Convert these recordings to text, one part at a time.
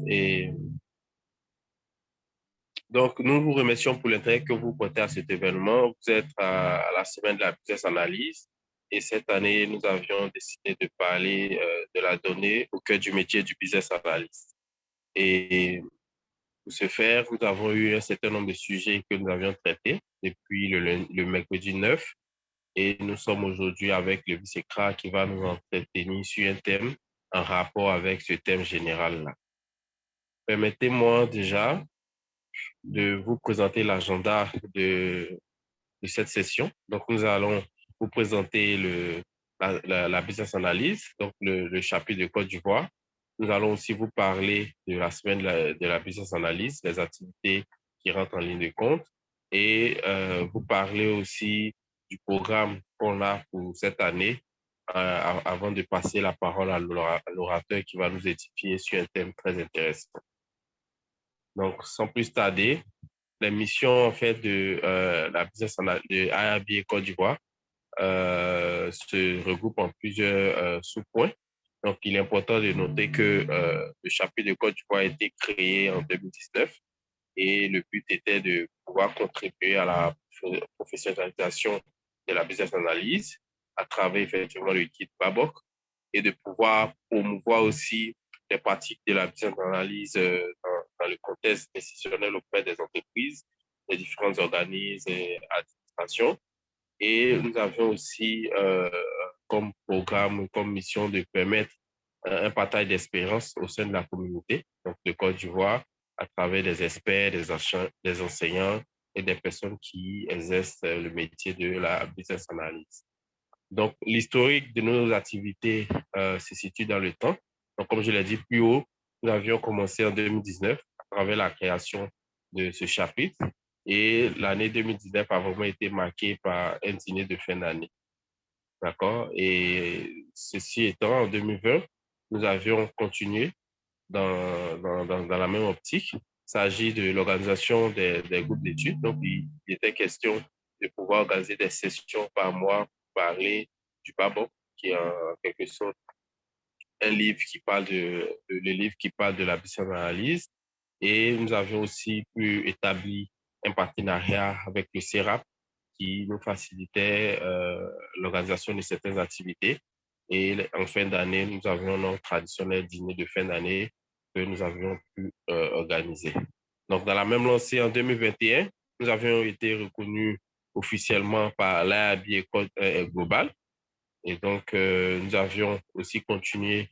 Et donc, nous vous remercions pour l'intérêt que vous portez à cet événement. Vous êtes à la semaine de la business analyse. Et cette année, nous avions décidé de parler de la donnée au cœur du métier du business analyst. Et pour ce faire, nous avons eu un certain nombre de sujets que nous avions traités depuis le mercredi 9. Et nous sommes aujourd'hui avec le vice-écra qui va nous entretenir sur un thème en rapport avec ce thème général-là. Permettez-moi déjà de vous présenter l'agenda de cette session. Donc, nous allons vous présenter la business analyse, donc le chapitre de Côte d'Ivoire. Nous allons aussi vous parler de la semaine de la business analyse, les activités qui rentrent en ligne de compte, et vous parler aussi du programme qu'on a pour cette année, avant de passer la parole à l'orateur qui va nous édifier sur un thème très intéressant. Donc, sans plus tarder, les missions en fait de la business de IRB Côte d'Ivoire se regroupent en plusieurs sous-points. Donc, il est important de noter que le chapitre de Côte d'Ivoire a été créé en 2019 et le but était de pouvoir contribuer à la professionnalisation de la business analyse à travers effectivement le kit BABOK et de pouvoir promouvoir aussi les pratiques de la business analyse dans le contexte décisionnel auprès des entreprises, des différents organismes et administrations. Et nous avions aussi comme programme, comme mission de permettre un partage d'expérience au sein de la communauté, donc de Côte d'Ivoire, à travers des experts, des enseignants et des personnes qui exercent le métier de la business analyst. Donc, l'historique de nos activités se situe dans le temps. Donc, comme je l'ai dit plus haut, nous avions commencé en 2019 à travers la création de ce chapitre. Et l'année 2019 a vraiment été marquée par un dîner de fin d'année. D'accord? Et ceci étant, en 2020, nous avions continué dans la même optique. Il s'agit de l'organisation des groupes d'études. Donc, il était question de pouvoir organiser des sessions par mois pour parler du BABOK, qui est en quelque sorte un livre qui parle le livre qui parle de la business analyse. Et nous avions aussi pu établir un partenariat avec le CERAP qui nous facilitait l'organisation de certaines activités. Et en fin d'année, nous avions notre traditionnel dîner de fin d'année que nous avions pu organiser. Donc, dans la même lancée, en 2021, nous avions été reconnus officiellement par l'IAB École Global. Et donc, nous avions aussi continué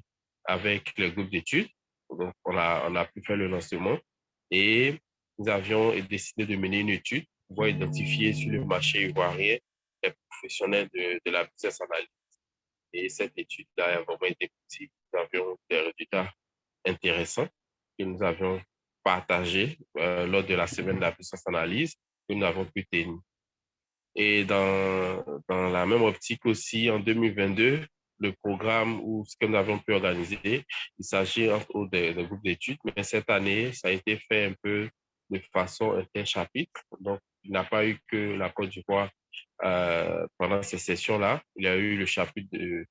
avec le groupe d'études. Donc, on a pu faire le lancement et nous avions décidé de mener une étude pour identifier sur le marché ivoirien les professionnels de la business analyse. Et cette étude-là a vraiment été possible. Nous avions des résultats intéressants que nous avions partagés lors de la semaine de la business analyse que nous avons pu tenir. Et dans la même optique aussi, en 2022, le programme ou ce que nous avons pu organiser, il s'agit entre autres des groupes d'études, mais cette année, ça a été fait un peu de façon interchapitre. Donc, il n'a pas eu que la Côte d'Ivoire pendant ces sessions-là. Il y a eu le chapitre de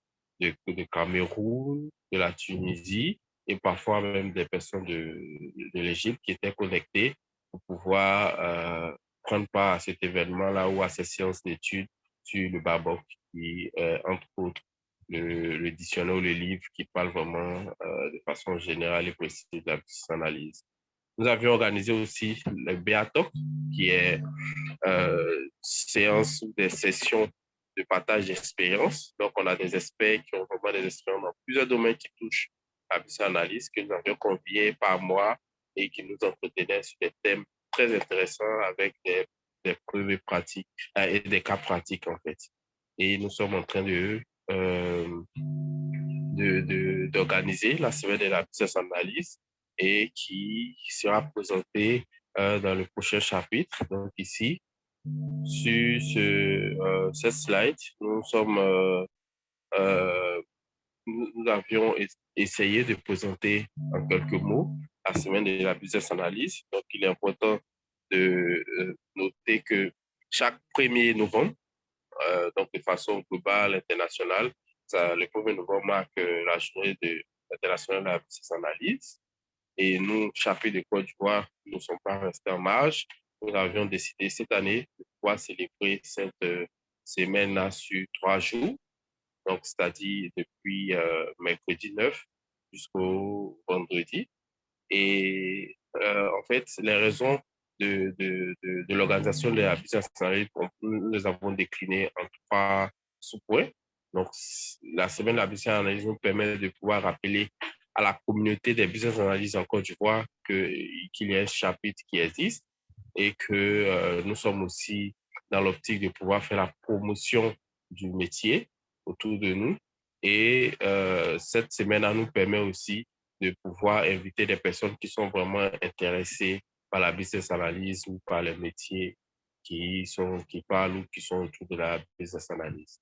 Cameroun, de la Tunisie et parfois même des personnes de l'Égypte qui étaient connectées pour pouvoir prendre part à cet événement-là ou à ces séances d'études sur le BABOK, qui entre autres le dictionnaire ou le livre qui parle vraiment de façon générale et précise de la psychanalyse. Nous avions organisé aussi le BEATOC, qui est séance ou des sessions de partage d'expérience. Donc, on a des experts qui ont vraiment des expériences dans plusieurs domaines qui touchent à la psychanalyse, que nous avions conviés par mois et qui nous entretenaient sur des thèmes très intéressants avec des preuves pratiques et des cas pratiques, en fait. Et nous sommes en train d'organiser la semaine de la business analyse et qui sera présentée dans le prochain chapitre. Donc ici, sur cette slide, euh, nous avions essayé de présenter en quelques mots la semaine de la business analyse. Donc, il est important de noter que chaque 1er novembre, donc de façon globale, internationale, le 1er novembre marque la journée internationale de la business analyse. Et nous, chapitre de Côte d'Ivoire, nous ne sommes pas restés en marge. Nous avions décidé cette année de pouvoir célébrer cette semaine-là sur 3 jours, donc c'est-à-dire depuis mercredi 9 jusqu'au vendredi. Et en fait, les raisons de l'organisation de la business analyse, nous les avons déclinées en 3 sous-points. Donc, la semaine de la business analyse nous permet de pouvoir rappeler à la communauté des business analysts en Côte d'Ivoire qu'il y a un chapitre qui existe et que nous sommes aussi dans l'optique de pouvoir faire la promotion du métier autour de nous. Et cette semaine-là nous permet aussi de pouvoir inviter des personnes qui sont vraiment intéressées par la business analyse ou par les métiers qui parlent ou qui sont autour de la business analyse.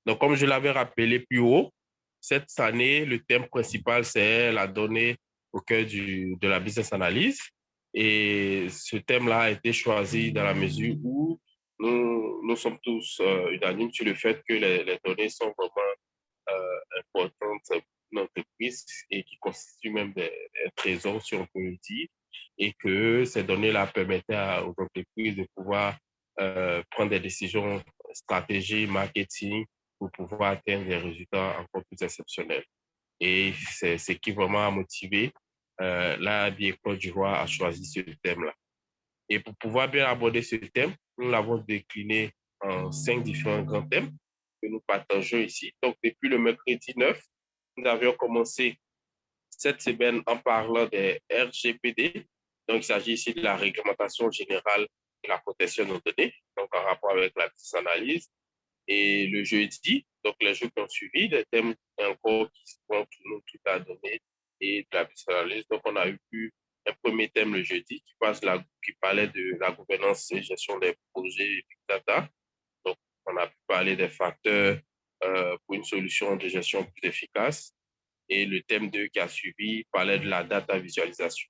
Donc, comme je l'avais rappelé plus haut, cette année, le thème principal, c'est la donnée au cœur de la business analyse. Et ce thème-là a été choisi dans la mesure où nous sommes tous unanimes sur le fait que les données sont vraiment importantes pour une entreprise et qui constituent même des trésors, si on peut le dire, et que ces données-là permettaient aux entreprises de pouvoir prendre des décisions stratégiques, marketing, pour pouvoir atteindre des résultats encore plus exceptionnels. Et c'est ce qui vraiment a motivé l'ABI Côte d'Ivoire à choisir ce thème-là. Et pour pouvoir bien aborder ce thème, nous l'avons décliné en 5 différents grands thèmes que nous partageons ici. Donc, depuis le mercredi 9, nous avions commencé cette semaine en parlant des RGPD. Donc, il s'agit ici de la réglementation générale de la protection de nos données, donc en rapport avec la business analyse. Et le jeudi, donc les jours qui ont suivi, les thèmes encore qui vont tourner toute la donnée et de la business analyse. Donc, on a eu un premier thème le jeudi qui parlait de la gouvernance et gestion des projets Big Data. Donc, on a pu parler des facteurs pour une solution de gestion plus efficace. Et le thème 2 qui a suivi parlait de la data visualisation.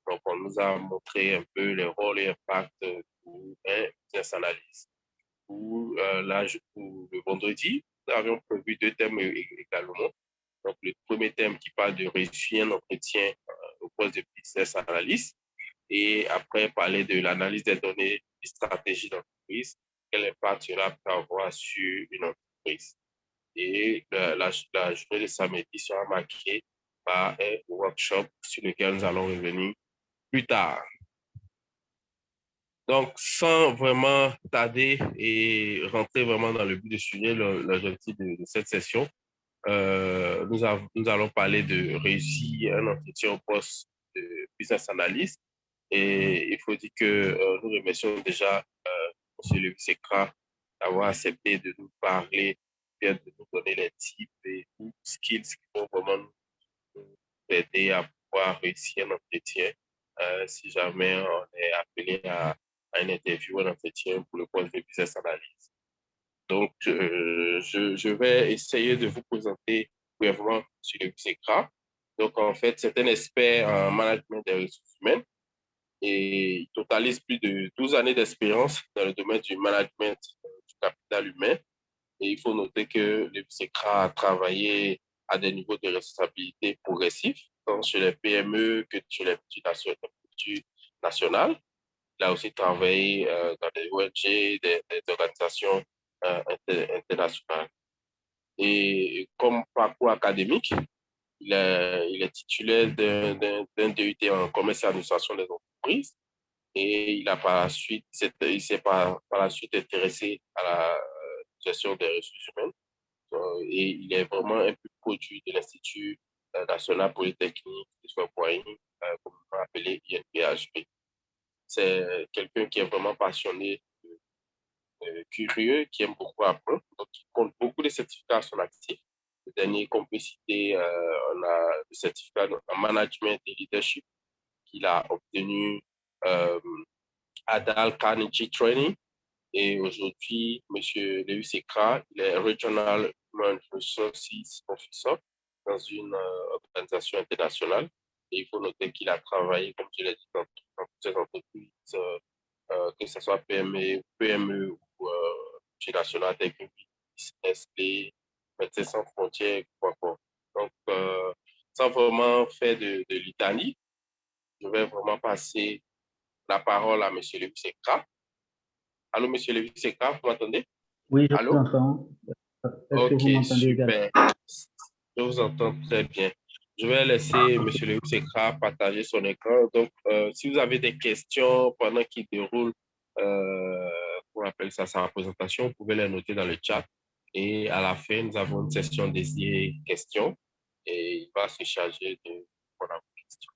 Donc, on nous a montré un peu les rôles et impacts pour un business analyst. Pour le vendredi, nous avions prévu 2 thèmes également. Donc, le premier thème qui parle de réussir un entretien au poste de business analyst et après parler de l'analyse des données et stratégies d'entreprise, quel impact cela peut avoir sur une entreprise. Et la journée de samedi sera marquée par un workshop sur lequel nous allons revenir plus tard. Donc, sans vraiment tarder et rentrer vraiment dans le but du sujet, l'objectif de cette session, nous allons parler de réussir un entretien au poste de business analyst. Et il faut dire que nous remercions déjà M. Lewis Sekra d'avoir accepté de nous parler, de nous donner les types et skills qui vont vraiment nous aider à pouvoir réussir un entretien si jamais on est appelé à une interview, un entretien pour le poste de business analyst. Donc, je vais essayer de vous présenter brièvement sur le Sekra. Donc, en fait, c'est un expert en management des ressources humaines et il totalise plus de 12 années d'expérience dans le domaine du management du capital humain. Et il faut noter que le Sekra a travaillé à des niveaux de responsabilité progressifs, tant chez les PME que chez les multinationales. Il a aussi travaillé dans des ONG, des organisations internationales. Et comme parcours académique, il est titulaire d'un DUT en commerce et administration des entreprises. Et il a il s'est par la suite intéressé à la gestion des ressources humaines. Et il est vraiment un peu produit de l'Institut national polytechnique de Sois-Boigny, comme on peut appeler INPHP. C'est quelqu'un qui est vraiment passionné, curieux, qui aime beaucoup apprendre, donc il compte beaucoup de certificats à son actif. Le dernier qu'on peut citer, on a le certificat en management et leadership qu'il a obtenu euh, à Dal Carnegie Training. Et aujourd'hui, M. Lewis Sekra, il est Regional Human Resources Officer dans une organisation internationale. Et il faut noter qu'il a travaillé, comme je l'ai dit, dans plusieurs entreprises, que ce soit PME ou multinationales telles que Nestlé, Médecins Sans Frontières, quoi. Donc, sans vraiment faire de litanie, je vais vraiment passer la parole à M. Lewis Sekra. Allô, M. Lewis Sekra, vous m'entendez? Oui, je vous Allô? entends. Est-ce que Ok, vous m'entendez également? super. Je vous entends très bien. Je vais laisser M. Lewis Sekra partager son écran. Donc, si vous avez des questions pendant qu'il déroule, on appelle ça sa présentation, vous pouvez les noter dans le chat. Et à la fin, nous avons une session dédiée questions et il va se charger de répondre à vos questions.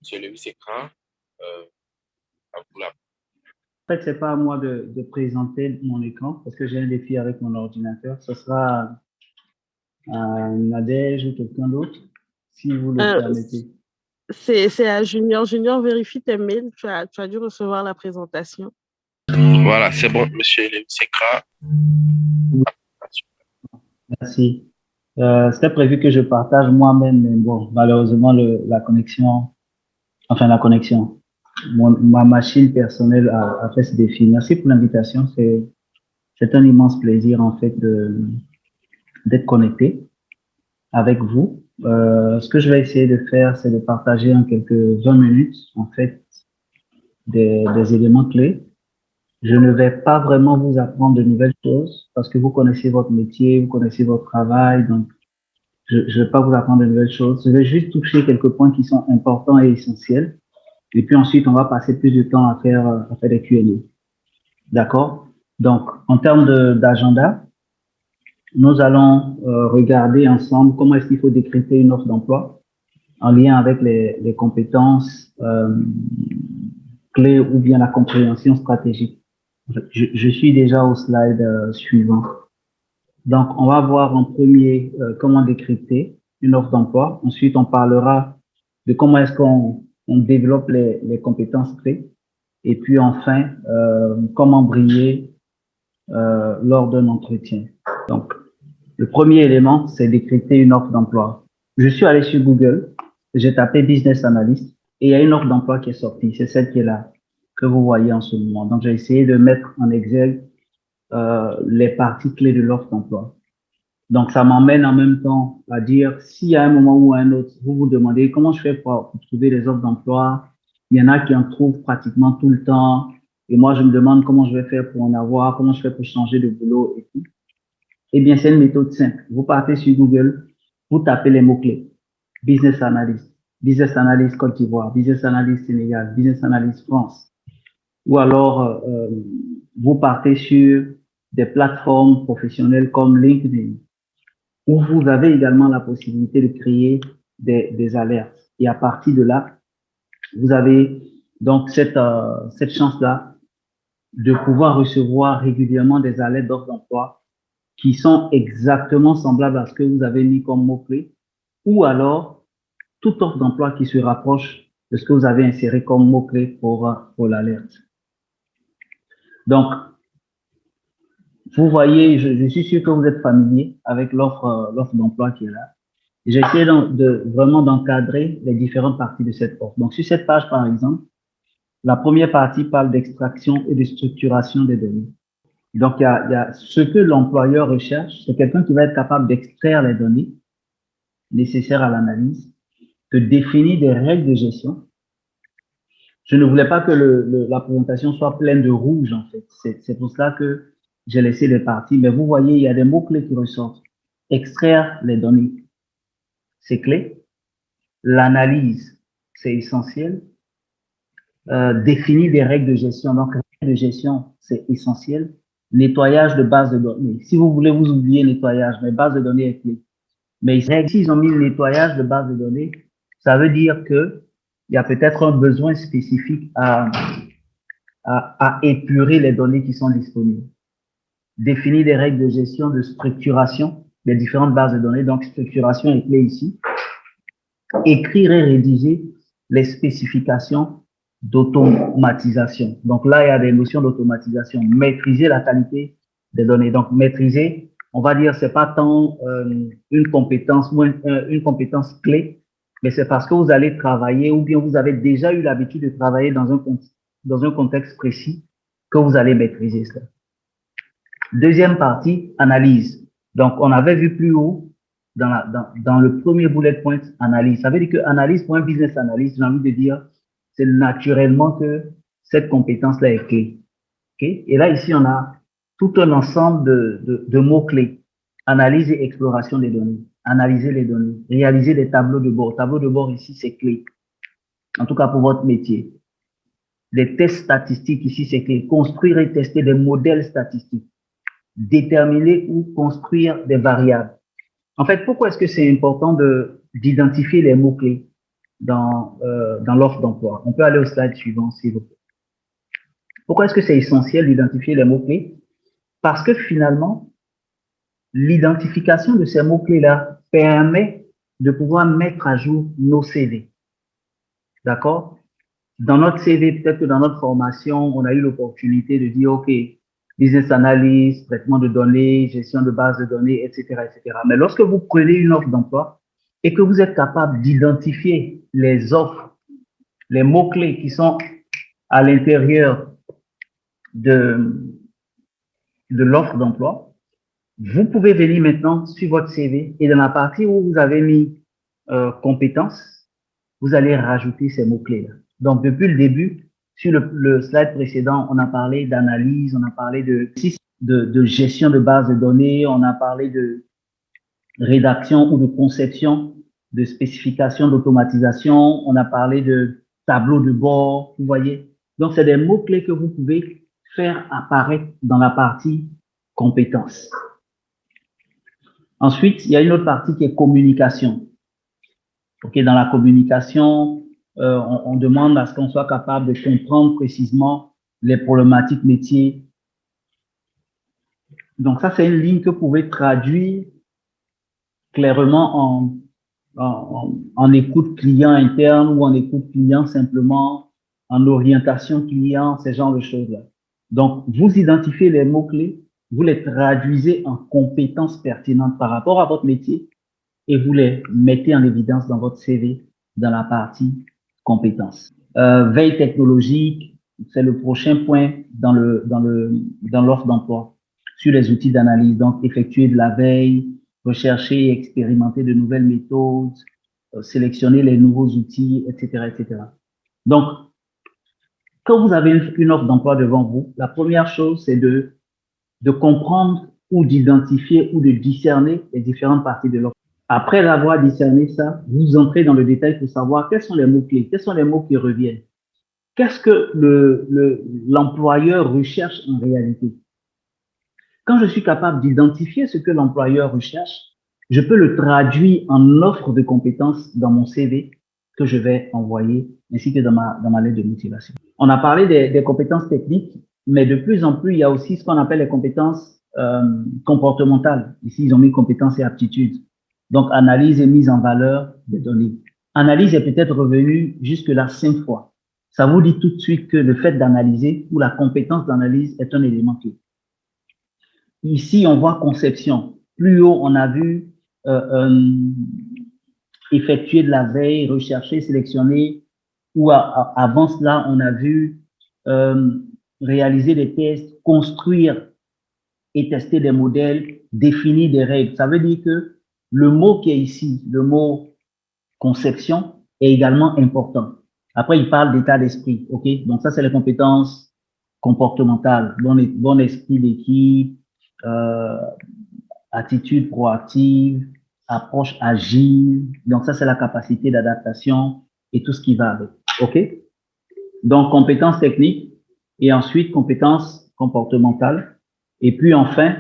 Monsieur Lewis Sekra, à vous la. En fait, c'est pas à moi de présenter mon écran parce que j'ai un défi avec mon ordinateur. Ce sera à Nadège ou quelqu'un d'autre, si vous le Euh, permettez. c'est à Junior. Junior, vérifie tes mails. Tu as dû recevoir la présentation. Voilà, c'est bon, Monsieur Lewis Sekra. Merci. C'était prévu que je partage moi-même, mais bon, malheureusement, la connexion, ma machine personnelle a fait ce défi. Merci pour l'invitation. C'est un immense plaisir, en fait, d'être connecté avec vous. Ce que je vais essayer de faire, c'est de partager en quelques 20 minutes, en fait, des éléments clés. Je ne vais pas vraiment vous apprendre de nouvelles choses parce que vous connaissez votre métier, vous connaissez votre travail, donc je ne vais pas vous apprendre de nouvelles choses. Je vais juste toucher quelques points qui sont importants et essentiels. Et puis ensuite, on va passer plus de temps à faire des Q&A. D'accord? Donc, en termes d'agenda, nous allons regarder ensemble comment est-ce qu'il faut décrypter une offre d'emploi en lien avec les compétences clés ou bien la compréhension stratégique. Je suis déjà au slide suivant. Donc, on va voir en premier comment décrypter une offre d'emploi. Ensuite, on parlera de comment est-ce qu'on développe les compétences clés. Et puis enfin, comment briller lors d'un entretien. Donc, le premier élément, c'est décrypter une offre d'emploi. Je suis allé sur Google, j'ai tapé Business Analyst et il y a une offre d'emploi qui est sortie. C'est celle qui est là, que vous voyez en ce moment. Donc, j'ai essayé de mettre en Excel les parties clés de l'offre d'emploi. Donc, ça m'emmène en même temps à dire, si à un moment ou à un autre, vous vous demandez comment je fais pour trouver des offres d'emploi, il y en a qui en trouvent pratiquement tout le temps. Et moi, je me demande comment je vais faire pour en avoir, comment je fais pour changer de boulot et tout. Eh bien, c'est une méthode simple. Vous partez sur Google, vous tapez les mots-clés. Business Analyst Côte d'Ivoire, Business Analyst Sénégal, Business Analyst France. Ou alors, vous partez sur des plateformes professionnelles comme LinkedIn, où vous avez également la possibilité de créer des alertes. Et à partir de là, vous avez donc cette chance-là de pouvoir recevoir régulièrement des alertes d'offres d'emploi qui sont exactement semblables à ce que vous avez mis comme mot-clé, ou alors toute offre d'emploi qui se rapproche de ce que vous avez inséré comme mot-clé pour l'alerte. Donc, vous voyez, je suis sûr que vous êtes familier avec l'offre d'emploi qui est là. J'ai essayé vraiment d'encadrer les différentes parties de cette offre. Donc, sur cette page, par exemple, la première partie parle d'extraction et de structuration des données. Donc, il y a ce que l'employeur recherche, c'est quelqu'un qui va être capable d'extraire les données nécessaires à l'analyse, de définir des règles de gestion. Je ne voulais pas que la présentation soit pleine de rouge, en fait. C'est pour cela que j'ai laissé les parties. Mais vous voyez, il y a des mots-clés qui ressortent. Extraire les données, c'est clé. L'analyse, c'est essentiel. Définir des règles de gestion. Donc, règles de gestion, c'est essentiel. Nettoyage de base de données. Si vous voulez vous oublier nettoyage, mais base de données est clé. Mais s'ils ont mis le nettoyage de base de données, ça veut dire que il y a peut-être un besoin spécifique à épurer les données qui sont disponibles. Définir des règles de gestion, de structuration des différentes bases de données. Donc, structuration est clé ici. Écrire et rédiger les spécifications d'automatisation. Donc là, il y a des notions d'automatisation. Maîtriser la qualité des données. Donc, maîtriser, on va dire, c'est pas tant une compétence clé, mais c'est parce que vous allez travailler ou bien vous avez déjà eu l'habitude de travailler dans un contexte précis que vous allez maîtriser cela. Deuxième partie, analyse. Donc, on avait vu plus haut dans le premier bullet point, analyse. Ça veut dire que analyse pour un business analyst, j'ai envie de dire, c'est naturellement que cette compétence-là est clé. Okay? Et là, ici, on a tout un ensemble de mots-clés. Analyse et exploration des données. Analyser les données. Réaliser des tableaux de bord. Tableau de bord ici, c'est clé. En tout cas, pour votre métier. Les tests statistiques ici, c'est clé. Construire et tester des modèles statistiques. Déterminer ou construire des variables. En fait, pourquoi est-ce que c'est important d'identifier les mots-clés dans l'offre d'emploi? On peut aller au slide suivant, s'il vous plaît. Pourquoi est-ce que c'est essentiel d'identifier les mots-clés? Parce que finalement, l'identification de ces mots-clés-là permet de pouvoir mettre à jour nos CV. D'accord? Dans notre CV, peut-être que dans notre formation, on a eu l'opportunité de dire, OK, business analyst, traitement de données, gestion de base de données, etc., etc. Mais lorsque vous prenez une offre d'emploi et que vous êtes capable d'identifier les offres, les mots-clés qui sont à l'intérieur de l'offre d'emploi, vous pouvez venir maintenant sur votre CV et dans la partie où vous avez mis compétences, vous allez rajouter ces mots-clés-là. Donc, depuis le début, sur le slide précédent, on a parlé d'analyse, on a parlé de gestion de base de données, on a parlé de rédaction ou de conception, de spécification, d'automatisation, on a parlé de tableau de bord, vous voyez. Donc, c'est des mots-clés que vous pouvez faire apparaître dans la partie compétences. Ensuite, il y a une autre partie qui est communication. OK, dans la communication, on demande à ce qu'on soit capable de comprendre précisément les problématiques métiers. Donc, ça, c'est une ligne que vous pouvez traduire clairement en écoute client interne ou en écoute client simplement, en orientation client, ce genre de choses-là. Donc, vous identifiez les mots-clés, vous les traduisez en compétences pertinentes par rapport à votre métier et vous les mettez en évidence dans votre CV dans la partie compétences. Veille technologique, c'est le prochain point dans l'offre d'emploi sur les outils d'analyse. Donc, effectuer de la veille, rechercher et expérimenter de nouvelles méthodes, sélectionner les nouveaux outils, etc., etc. Donc, quand vous avez une offre d'emploi devant vous, la première chose, c'est de comprendre ou d'identifier ou de discerner les différentes parties de l'offre. Après avoir discerné ça, vous entrez dans le détail pour savoir quels sont les mots-clés, quels sont les mots qui reviennent. Qu'est-ce que l'employeur recherche en réalité? Quand je suis capable d'identifier ce que l'employeur recherche, je peux le traduire en offre de compétences dans mon CV que je vais envoyer, ainsi que dans ma lettre de motivation. On a parlé des compétences techniques, mais de plus en plus, il y a aussi ce qu'on appelle les compétences comportementales. Ici, ils ont mis compétences et aptitudes. Donc, analyse et mise en valeur des données. Analyse est peut-être revenue jusque-là 5 fois. Ça vous dit tout de suite que le fait d'analyser ou la compétence d'analyse est un élément clé. Ici, on voit conception. Plus haut, on a vu effectuer de la veille, rechercher, sélectionner, ou avant cela, on a vu réaliser des tests, construire et tester des modèles, définir des règles. Ça veut dire que le mot qui est ici, le mot conception, est également important. Après, il parle d'état d'esprit, ok? Donc ça, c'est les compétences comportementales, bon esprit d'équipe, attitude proactive, approche agile. Donc ça, c'est la capacité d'adaptation et tout ce qui va avec, ok? Donc, compétences techniques et ensuite compétences comportementales. Et puis enfin,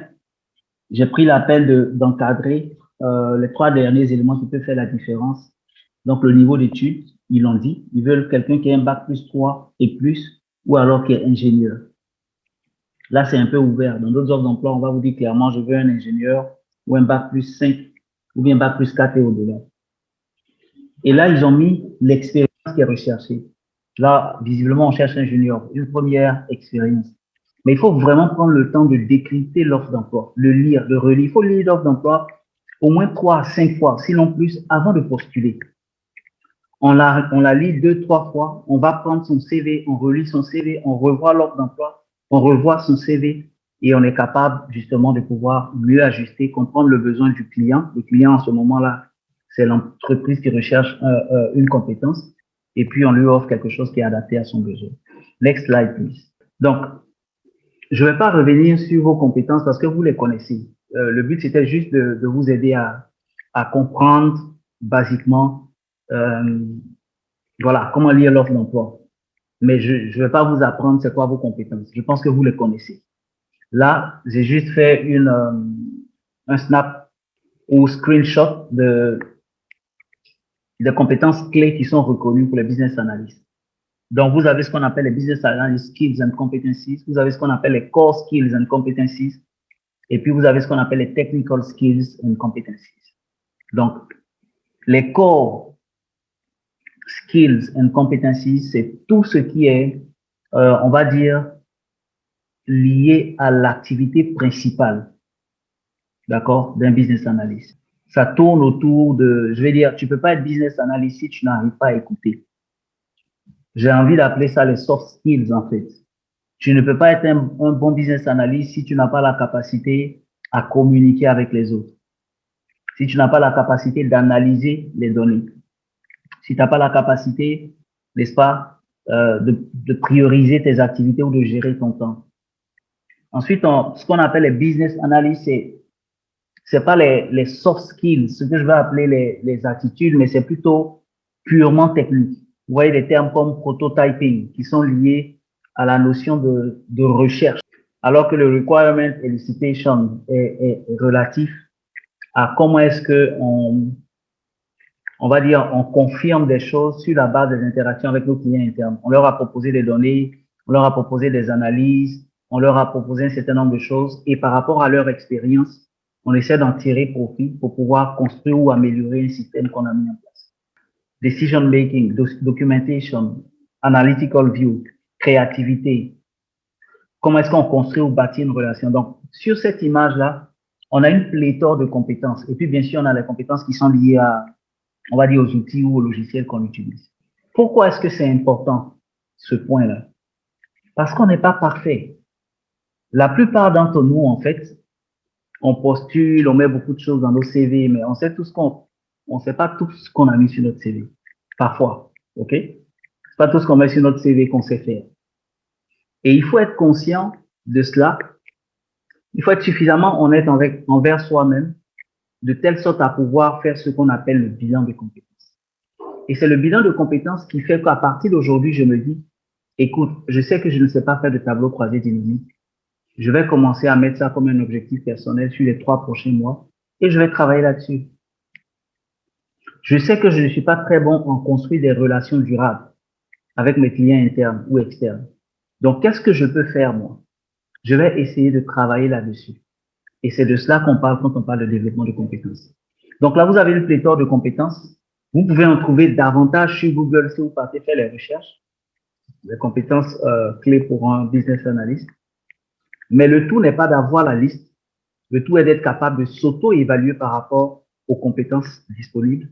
j'ai pris la peine d'encadrer les 3 derniers éléments qui peuvent faire la différence. Donc, le niveau d'études, ils l'ont dit, ils veulent quelqu'un qui a un bac plus 3 et plus, ou alors qui est ingénieur. Là, c'est un peu ouvert. Dans d'autres offres d'emploi, on va vous dire clairement, je veux un ingénieur ou un bac plus 5 ou bien bac plus 4 et au-delà. Et là, ils ont mis l'expérience qui est recherchée. Là, visiblement, on cherche un ingénieur, une première expérience. Mais il faut vraiment prendre le temps de décrypter l'offre d'emploi, le lire, le relire. Il faut lire l'offre d'emploi au moins 3 à 5 fois, sinon plus, avant de postuler. On la lit 2, 3 fois, on va prendre son CV, on relit son CV, on revoit l'offre d'emploi, on revoit son CV et on est capable justement de pouvoir mieux ajuster, comprendre le besoin du client. Le client, en ce moment-là, c'est l'entreprise qui recherche une compétence et puis on lui offre quelque chose qui est adapté à son besoin. Next slide, please. Donc, je ne vais pas revenir sur vos compétences parce que vous les connaissez. Le but, c'était juste de vous aider à comprendre basiquement voilà, comment lire l'offre d'emploi. Mais je ne vais pas vous apprendre c'est quoi vos compétences. Je pense que vous les connaissez. Là, j'ai juste fait un snap ou screenshot des compétences clés qui sont reconnues pour les business analysts. Donc, vous avez ce qu'on appelle les business analyst skills and competencies. Vous avez ce qu'on appelle les core skills and competencies. Et puis, vous avez ce qu'on appelle les technical skills and competencies. Donc, les core skills and competencies, c'est tout ce qui est, on va dire, lié à l'activité principale, d'accord, d'un business analyst. Ça tourne autour de, je vais dire, tu peux pas être business analyst si tu n'arrives pas à écouter. J'ai envie d'appeler ça les soft skills, en fait. Tu ne peux pas être un bon business analyst si tu n'as pas la capacité à communiquer avec les autres. Si tu n'as pas la capacité d'analyser les données. Si tu n'as pas la capacité, n'est-ce pas, de prioriser tes activités ou de gérer ton temps. Ensuite, ce qu'on appelle les business analysts, c'est pas les soft skills, ce que je vais appeler les attitudes, mais c'est plutôt purement technique. Vous voyez des termes comme prototyping qui sont liés à la notion de recherche, alors que le requirement elicitation est relatif à comment est-ce que on va dire, on confirme des choses sur la base des interactions avec nos clients internes. On leur a proposé des données, on leur a proposé des analyses, on leur a proposé un certain nombre de choses et par rapport à leur expérience, on essaie d'en tirer profit pour pouvoir construire ou améliorer un système qu'on a mis en place. Decision making, documentation, analytical view, créativité. Comment est-ce qu'on construit ou bâtit une relation? Donc, sur cette image-là, on a une pléthore de compétences. Et puis, bien sûr, on a les compétences qui sont liées à, on va dire, aux outils ou aux logiciels qu'on utilise. Pourquoi est-ce que c'est important, ce point-là? Parce qu'on n'est pas parfait. La plupart d'entre nous, en fait, on postule, on met beaucoup de choses dans nos CV, mais on sait on sait pas tout ce qu'on a mis sur notre CV. Parfois, ok? C'est pas tout ce qu'on met sur notre CV qu'on sait faire. Et il faut être conscient de cela. Il faut être suffisamment honnête envers soi-même, de telle sorte à pouvoir faire ce qu'on appelle le bilan de compétences. Et c'est le bilan de compétences qui fait qu'à partir d'aujourd'hui, je me dis, écoute, je sais que je ne sais pas faire de tableau croisé dynamique. Je vais commencer à mettre ça comme un objectif personnel sur les 3 prochains mois et je vais travailler là-dessus. Je sais que je ne suis pas très bon en construire des relations durables avec mes clients internes ou externes. Donc, qu'est-ce que je peux faire, moi? Je vais essayer de travailler là-dessus. Et c'est de cela qu'on parle quand on parle de développement de compétences. Donc là, vous avez une pléthore de compétences. Vous pouvez en trouver davantage sur Google si vous partez faire les recherches. Les compétences clés pour un business analyst. Mais le tout n'est pas d'avoir la liste. Le tout est d'être capable de s'auto-évaluer par rapport aux compétences disponibles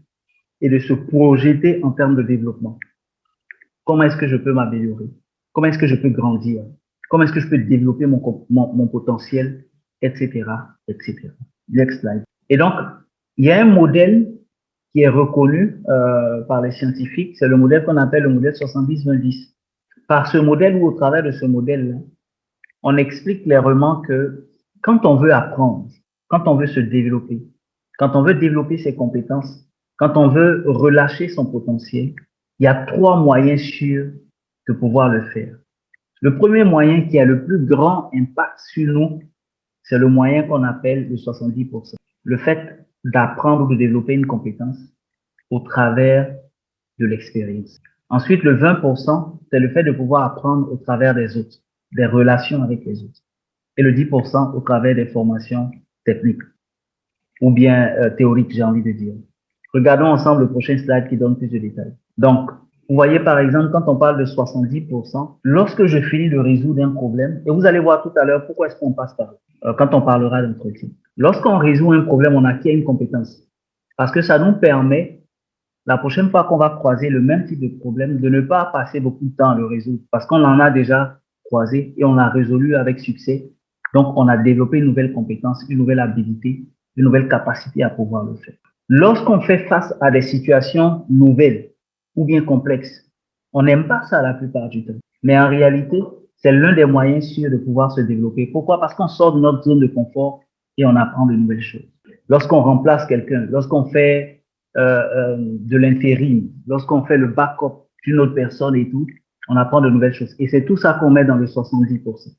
et de se projeter en termes de développement. Comment est-ce que je peux m'améliorer? Comment est-ce que je peux grandir? Comment est-ce que je peux développer mon potentiel, etc., etc. Next slide. Et donc, il y a un modèle qui est reconnu par les scientifiques. C'est le modèle qu'on appelle le modèle 70-20-10. Par ce modèle ou au travers de ce modèle-là, on explique clairement que quand on veut apprendre, quand on veut se développer, quand on veut développer ses compétences, quand on veut relâcher son potentiel, il y a 3 moyens sûrs de pouvoir le faire. Le premier moyen qui a le plus grand impact sur nous, c'est le moyen qu'on appelle le 70%. Le fait d'apprendre ou de développer une compétence au travers de l'expérience. Ensuite, le 20%, c'est le fait de pouvoir apprendre au travers des autres, des relations avec les autres. Et le 10% au travers des formations techniques ou bien théoriques, j'ai envie de dire. Regardons ensemble le prochain slide qui donne plus de détails. Donc, vous voyez par exemple, quand on parle de 70%, lorsque je finis de résoudre un problème, et vous allez voir tout à l'heure pourquoi est-ce qu'on passe par là, quand on parlera d'entretien. Lorsqu'on résout un problème, on acquiert une compétence. Parce que ça nous permet, la prochaine fois qu'on va croiser le même type de problème, de ne pas passer beaucoup de temps à le résoudre. Parce qu'on en a déjà croisé et on l'a résolu avec succès Donc, on a développé une nouvelle compétence, une nouvelle habilité, une nouvelle capacité à pouvoir le faire. Lorsqu'on fait face à des situations nouvelles ou bien complexes, on n'aime pas ça la plupart du temps. Mais en réalité, c'est l'un des moyens sûrs de pouvoir se développer. Pourquoi? Parce qu'on sort de notre zone de confort et on apprend de nouvelles choses. Lorsqu'on remplace quelqu'un, lorsqu'on fait de l'intérim, lorsqu'on fait le backup d'une autre personne et tout, on apprend de nouvelles choses. Et c'est tout ça qu'on met dans le 70%.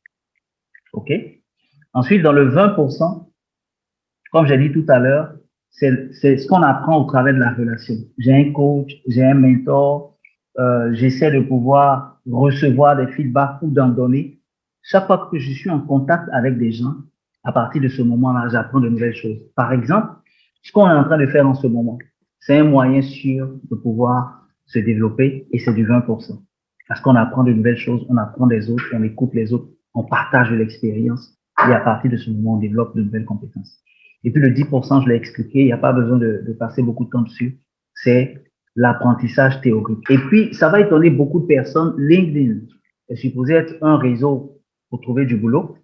OK? Ensuite, dans le 20%, comme j'ai dit tout à l'heure, c'est ce qu'on apprend au travers de la relation. J'ai un coach, j'ai un mentor, j'essaie de pouvoir recevoir des feedbacks ou d'en donner. Chaque fois que je suis en contact avec des gens, à partir de ce moment-là, j'apprends de nouvelles choses. Par exemple, ce qu'on est en train de faire en ce moment, c'est un moyen sûr de pouvoir se développer et c'est du 20%. Parce qu'on apprend de nouvelles choses, on apprend des autres, on écoute les autres, on partage de l'expérience et à partir de ce moment, on développe de nouvelles compétences. Et puis le 10%, je l'ai expliqué, il n'y a pas besoin de passer beaucoup de temps dessus, c'est l'apprentissage théorique. Et puis, ça va étonner beaucoup de personnes, LinkedIn est supposé être un réseau pour trouver du boulot,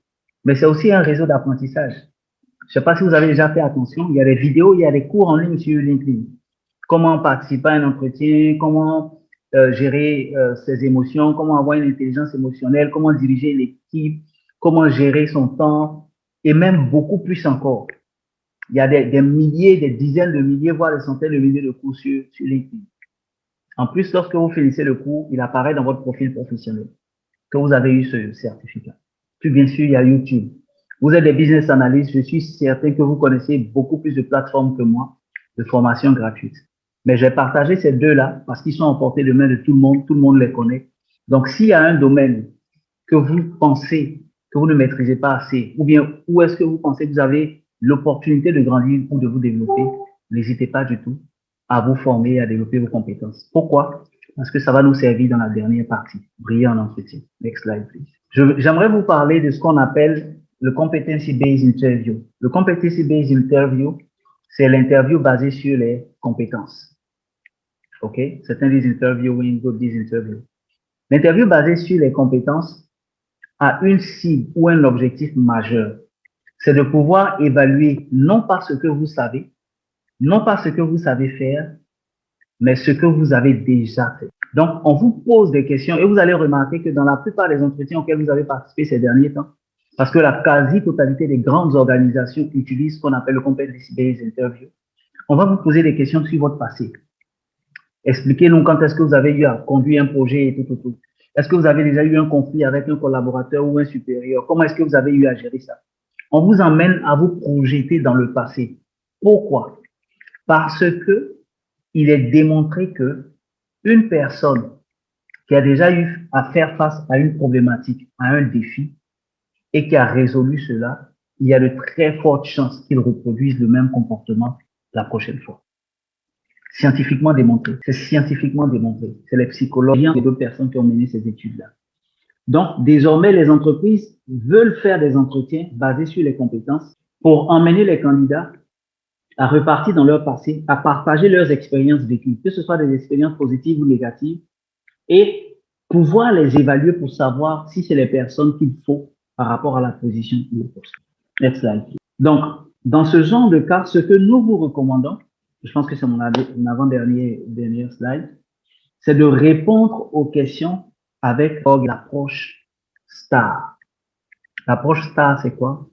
mais c'est aussi un réseau d'apprentissage. Je ne sais pas si vous avez déjà fait attention, il y a des vidéos, il y a des cours en ligne sur LinkedIn. Comment participer à un entretien, comment gérer ses émotions, comment avoir une intelligence émotionnelle, comment diriger une équipe, comment gérer son temps, et même beaucoup plus encore. Il y a des milliers, des dizaines de milliers, voire des centaines de milliers de cours sur LinkedIn. En plus, lorsque vous finissez le cours, il apparaît dans votre profil professionnel que vous avez eu ce certificat. Puis bien sûr, il y a YouTube. Vous êtes des business analysts, je suis certain que vous connaissez beaucoup plus de plateformes que moi de formation gratuite. Mais j'ai partagé ces deux-là parce qu'ils sont à portée de main de tout le monde les connaît. Donc, s'il y a un domaine que vous pensez que vous ne maîtrisez pas assez, ou bien où est-ce que vous pensez que vous avez l'opportunité de grandir ou de vous développer, n'hésitez pas du tout à vous former et à développer vos compétences. Pourquoi? Parce que ça va nous servir dans la dernière partie. Briller en entretien. Next slide, please. J'aimerais vous parler de ce qu'on appelle le competency-based interview. Le competency-based interview, c'est l'interview basée sur les compétences. OK? Certains disent interviewing, d'autres disent interview. L'interview basée sur les compétences a une cible ou un objectif majeur. C'est de pouvoir évaluer non pas ce que vous savez, non pas ce que vous savez faire, mais ce que vous avez déjà fait. Donc, on vous pose des questions et vous allez remarquer que dans la plupart des entretiens auxquels vous avez participé ces derniers temps, parce que la quasi-totalité des grandes organisations utilisent ce qu'on appelle le competency-based interview, on va vous poser des questions sur votre passé. Expliquez-nous quand est-ce que vous avez eu à conduire un projet et tout. Est-ce que vous avez déjà eu un conflit avec un collaborateur ou un supérieur? Comment est-ce que vous avez eu à gérer ça? On vous emmène à vous projeter dans le passé. Pourquoi? Parce que il est démontré que une personne qui a déjà eu à faire face à une problématique, à un défi, et qui a résolu cela, il y a de très fortes chances qu'il reproduise le même comportement la prochaine fois. Scientifiquement démontré. C'est scientifiquement démontré. C'est les psychologues et d'autres personnes qui ont mené ces études-là. Donc, désormais, les entreprises veulent faire des entretiens basés sur les compétences pour emmener les candidats à repartir dans leur passé, à partager leurs expériences vécues, que ce soit des expériences positives ou négatives, et pouvoir les évaluer pour savoir si c'est les personnes qu'il faut par rapport à la position ou le poste. Next slide. Donc, dans ce genre de cas, ce que nous vous recommandons, je pense que c'est mon avant-dernière slide, c'est de répondre aux questions avec l'approche STAR. L'approche STAR, c'est quoi?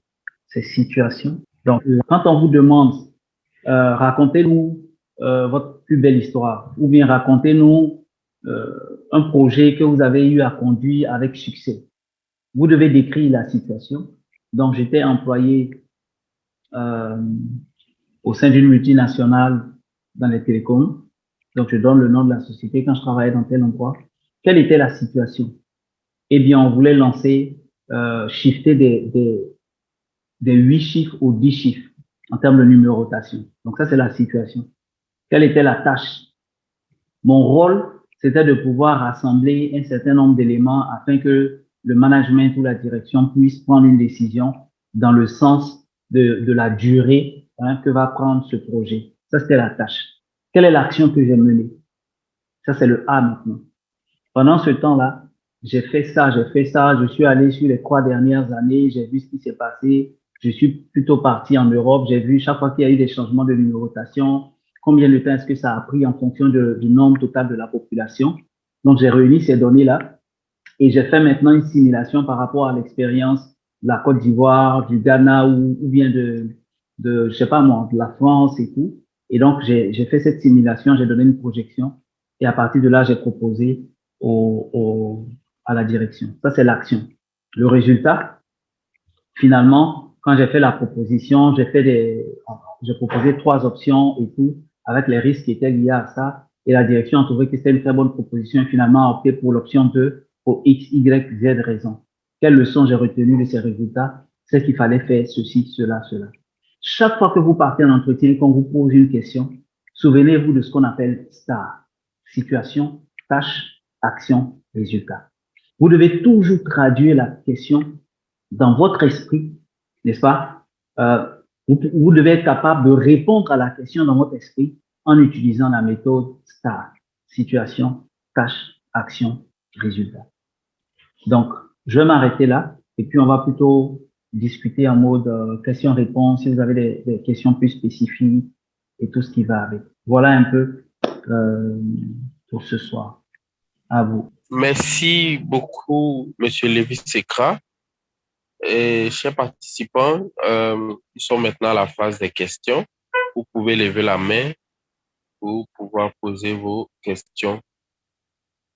C'est situation. Donc, quand on vous demande racontez-nous votre plus belle histoire ou bien racontez-nous un projet que vous avez eu à conduire avec succès. Vous devez décrire la situation. Donc, j'étais employé au sein d'une multinationale dans les télécoms. Donc, je donne le nom de la société quand je travaillais dans tel endroit. Quelle était la situation? Eh bien, on voulait lancer, shifter des 8 chiffres aux 10 chiffres en termes de numérotation. Donc, ça, c'est la situation. Quelle était la tâche? Mon rôle, c'était de pouvoir rassembler un certain nombre d'éléments afin que le management ou la direction puisse prendre une décision dans le sens de la durée que va prendre ce projet. Ça, c'était la tâche. Quelle est l'action que j'ai menée? Ça, c'est le A maintenant. Pendant ce temps-là, j'ai fait ça, je suis allé sur les 3 dernières années, j'ai vu ce qui s'est passé, je suis plutôt parti en Europe, j'ai vu chaque fois qu'il y a eu des changements de numérotation, combien de temps est-ce que ça a pris en fonction du nombre total de la population. Donc, j'ai réuni ces données-là et j'ai fait maintenant une simulation par rapport à l'expérience de la Côte d'Ivoire, du Ghana ou bien je sais pas moi, de la France et tout. Et donc, j'ai fait cette simulation, j'ai donné une projection et à partir de là, j'ai proposé à la direction. Ça, c'est l'action. Le résultat, finalement, quand j'ai fait la proposition, j'ai proposé 3 options et tout, avec les risques qui étaient liés à ça. Et la direction a trouvé que c'était une très bonne proposition et finalement a opté pour l'option 2 pour X, Y, Z raisons. Quelle leçon j'ai retenue de ces résultats? C'est qu'il fallait faire ceci, cela, cela. Chaque fois que vous partez en entretien et qu'on vous pose une question, souvenez-vous de ce qu'on appelle STAR. Situation, tâche, action, résultat. Vous devez toujours traduire la question dans votre esprit, n'est-ce pas? Vous devez être capable de répondre à la question dans votre esprit en utilisant la méthode STAR. Situation, tâche, action, résultat. Donc, je vais m'arrêter là et puis on va plutôt discuter en mode question-réponse si vous avez des questions plus spécifiques et tout ce qui va avec. Voilà un peu pour ce soir. À vous. Merci beaucoup, Monsieur Lévis-Sécra. Et chers participants, nous sommes maintenant à la phase des questions. Vous pouvez lever la main pour pouvoir poser vos questions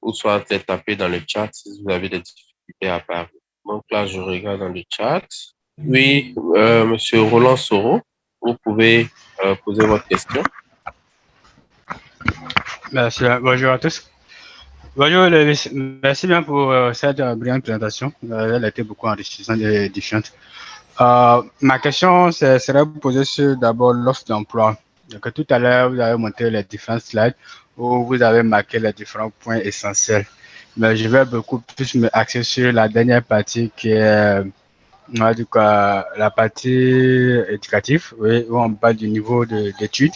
ou soit les taper dans le chat si vous avez des difficultés à parler. Donc là, je regarde dans le chat. Oui, Monsieur Roland Soro, vous pouvez poser votre question. Merci, bonjour à tous. Bonjour, merci bien pour cette brillante présentation. Elle a été beaucoup enrichissante et édifiante. Ma question serait posée sur d'abord l'offre d'emploi. Donc, tout à l'heure, vous avez montré les différents slides où vous avez marqué les différents points essentiels. Mais je vais beaucoup plus me axer sur la dernière partie qui est la partie éducative, oui, où on parle du niveau d'études.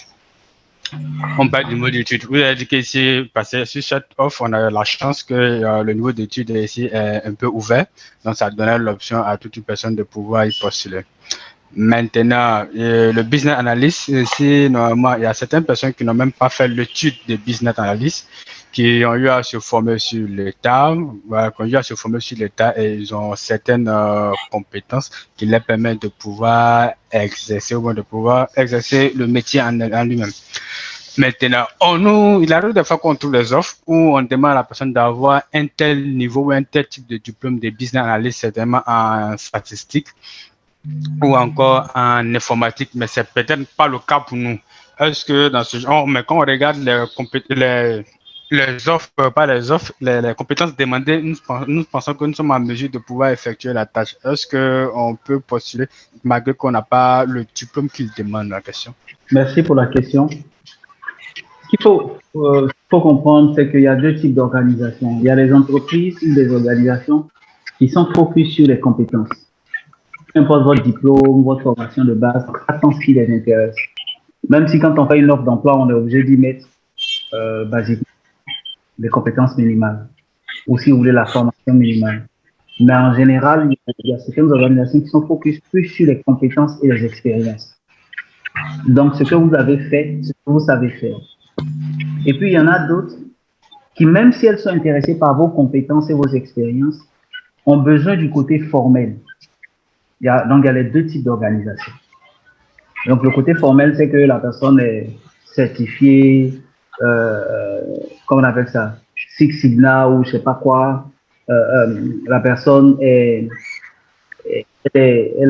On parle du niveau d'études. Vous avez dit qu'ici, parce que sur cette offre, on a la chance que le niveau d'études ici est un peu ouvert. Donc, ça donnait l'option à toute une personne de pouvoir y postuler. Maintenant, le business analyst, ici, normalement, il y a certaines personnes qui n'ont même pas fait l'étude de business analyst, qui ont eu à se former sur l'État, et ils ont certaines compétences qui leur permettent de pouvoir exercer le métier en lui-même. Maintenant, il arrive des fois qu'on trouve des offres où on demande à la personne d'avoir un tel niveau ou un tel type de diplôme de business analyst, certainement en statistique ou encore en informatique, mais c'est peut-être pas le cas pour nous. Est-ce que dans ce genre, mais quand on regarde les offres, pas les offres, les compétences demandées, nous pensons que nous sommes en mesure de pouvoir effectuer la tâche. Est-ce qu'on peut postuler malgré qu'on n'a pas le diplôme qu'il demande, la question? Merci pour la question. Ce qu'il faut comprendre, c'est qu'il y a 2 types d'organisations. Il y a les entreprises ou des organisations qui sont focus sur les compétences. Peu importe votre diplôme, votre formation de base, attends ce qui les intéresse. Même si quand on fait une offre d'emploi, on est obligé d'y mettre basiquement les compétences minimales. Ou si vous voulez la formation minimale. Mais en général, il y a certaines organisations qui sont focus plus sur les compétences et les expériences. Donc, ce que vous avez fait, ce que vous savez faire. Et puis, il y en a d'autres qui, même si elles sont intéressées par vos compétences et vos expériences, ont besoin du côté formel. Donc, il y a les 2 types d'organisations. Donc, le côté formel, c'est que la personne est certifiée, comment on appelle ça, Six Sigma ou je sais pas quoi. La personne elle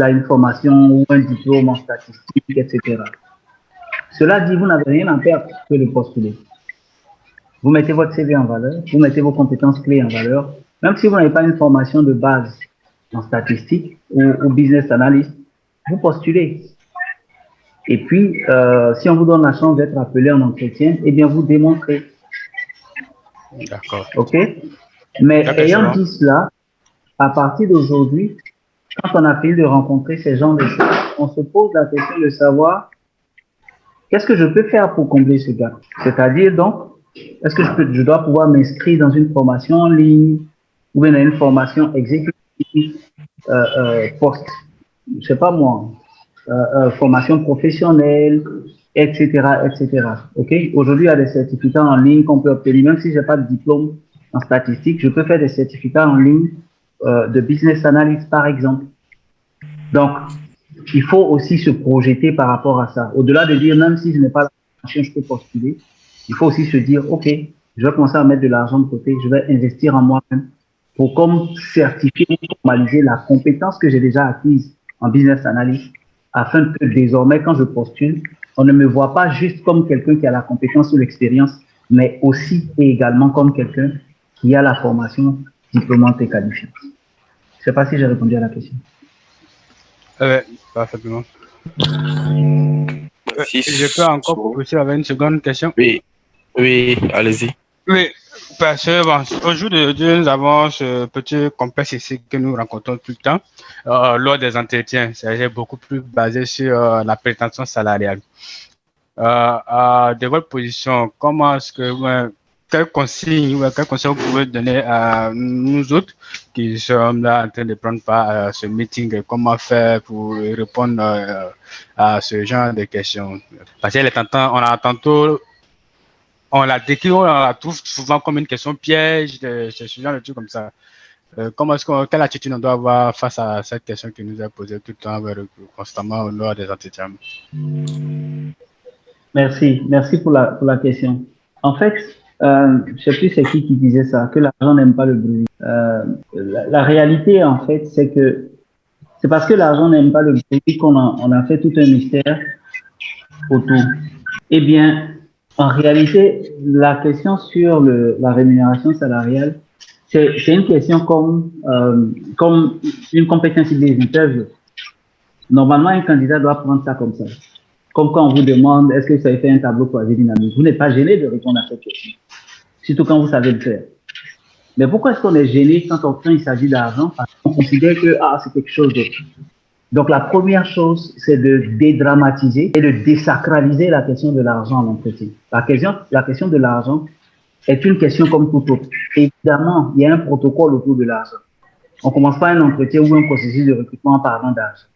a une formation ou un diplôme en statistique, etc. Cela dit, vous n'avez rien à perdre que de postuler. Vous mettez votre CV en valeur, vous mettez vos compétences clés en valeur, même si vous n'avez pas une formation de base en statistique ou business analyst, vous postulez. Et puis, si on vous donne la chance d'être appelé en entretien, eh bien, vous démontrez. D'accord. OK? Mais ayant dit cela, à partir d'aujourd'hui, quand on a fini de rencontrer ces gens de choses, on se pose la question de savoir qu'est-ce que je peux faire pour combler ce gap? C'est-à-dire, donc, est-ce que je dois pouvoir m'inscrire dans une formation en ligne ou bien dans une formation exécutive, post, je sais pas moi, formation professionnelle, etc., etc. Ok? Aujourd'hui, il y a des certificats en ligne qu'on peut obtenir, même si j'ai pas de diplôme en statistique, je peux faire des certificats en ligne de business analyst, par exemple. Donc, il faut aussi se projeter par rapport à ça. Au-delà de dire, même si je n'ai pas la formation, je peux postuler, il faut aussi se dire, OK, je vais commencer à mettre de l'argent de côté, je vais investir en moi-même pour comme certifier, formaliser la compétence que j'ai déjà acquise en business analyst, afin que désormais, quand je postule, on ne me voit pas juste comme quelqu'un qui a la compétence ou l'expérience, mais aussi et également comme quelqu'un qui a la formation diplômante et qualifiante. Je ne sais pas si j'ai répondu à la question. Parfaitement. Merci. Je peux encore poursuivre avec une seconde question? Oui, oui, allez-y. Oui, parce que bon, aujourd'hui, nous avons ce petit complexe ici que nous rencontrons tout le temps lors des entretiens. C'est beaucoup plus basé sur la prétention salariale. De votre position, comment est-ce que, quel conseil vous pouvez donner à nous autres qui sommes là en train de prendre part à ce meeting? Comment faire pour répondre à ce genre de questions? Parce qu'elle est tentant, on la décrit, on la trouve souvent comme une question piège, ce genre de trucs comme ça. Quelle attitude on doit avoir face à cette question qui nous est posée tout le temps, constamment lors des entretiens? Merci pour la question. En fait, je sais plus c'est qui disait ça, que l'argent n'aime pas le bruit. La réalité, en fait, c'est que c'est parce que l'argent n'aime pas le bruit on a fait tout un mystère autour. Eh bien, en réalité, la question sur la rémunération salariale, c'est une question comme une compétence des interviews. Normalement, un candidat doit prendre ça comme ça. Comme quand on vous demande, est-ce que vous avez fait un tableau croisé dynamique? Vous n'êtes pas gêné de répondre à cette question. Surtout quand vous savez le faire. Mais pourquoi est-ce qu'on est gêné quand il s'agit d'argent? Parce qu'on considère que c'est quelque chose d'autre. Donc, la première chose, c'est de dédramatiser et de désacraliser la question de l'argent en entretien. La question de l'argent est une question comme tout autre. Évidemment, il y a un protocole autour de l'argent. On ne commence pas un entretien ou un processus de recrutement en parlant d'argent.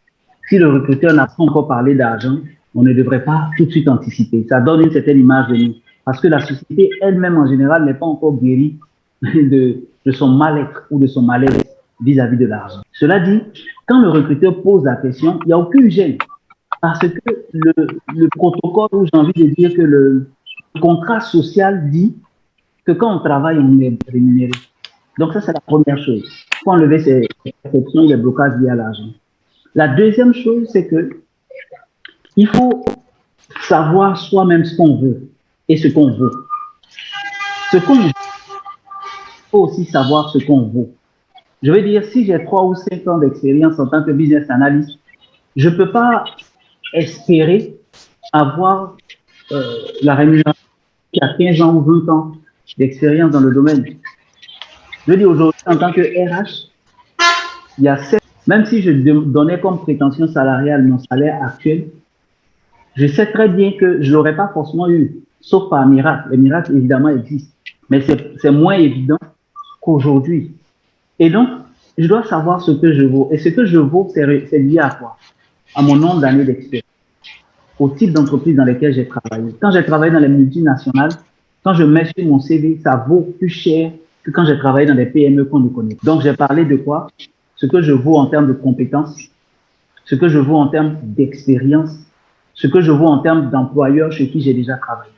Si le recruteur n'a pas encore parlé d'argent, on ne devrait pas tout de suite anticiper. Ça donne une certaine image de nous. Parce que la société elle-même, en général, n'est pas encore guérie de son mal-être ou de son malaise vis-à-vis de l'argent. Cela dit, quand le recruteur pose la question, il n'y a aucune gêne. Parce que le protocole, ou j'ai envie de dire que le contrat social dit que quand on travaille, on est rémunéré. Donc ça, c'est la première chose. Il faut enlever ces exceptions, les blocages liés à l'argent. La deuxième chose, c'est que il faut savoir soi-même ce qu'on veut et ce qu'on veut. Ce qu'on veut, il faut aussi savoir ce qu'on veut. Je veux dire, si j'ai 3 ou 5 ans d'expérience en tant que business analyst, je ne peux pas espérer avoir la rémunération qui a 15 ans ou 20 ans d'expérience dans le domaine. Je veux dire, aujourd'hui, en tant que RH, il y a 7, même si je donnais comme prétention salariale mon salaire actuel, je sais très bien que je ne l'aurais pas forcément eu, sauf par miracle. Les miracles, évidemment, existent, mais c'est moins évident qu'aujourd'hui. Et donc, je dois savoir ce que je vaux. Et ce que je vaux, c'est lié à quoi? À mon nombre d'années d'expérience, au type d'entreprise dans lesquelles j'ai travaillé. Quand j'ai travaillé dans les multinationales, quand je mets sur mon CV, ça vaut plus cher que quand j'ai travaillé dans des PME qu'on ne connaît. Donc, j'ai parlé de quoi? Ce que je vaux en termes de compétences, ce que je vaux en termes d'expérience, ce que je vaux en termes d'employeurs chez qui j'ai déjà travaillé.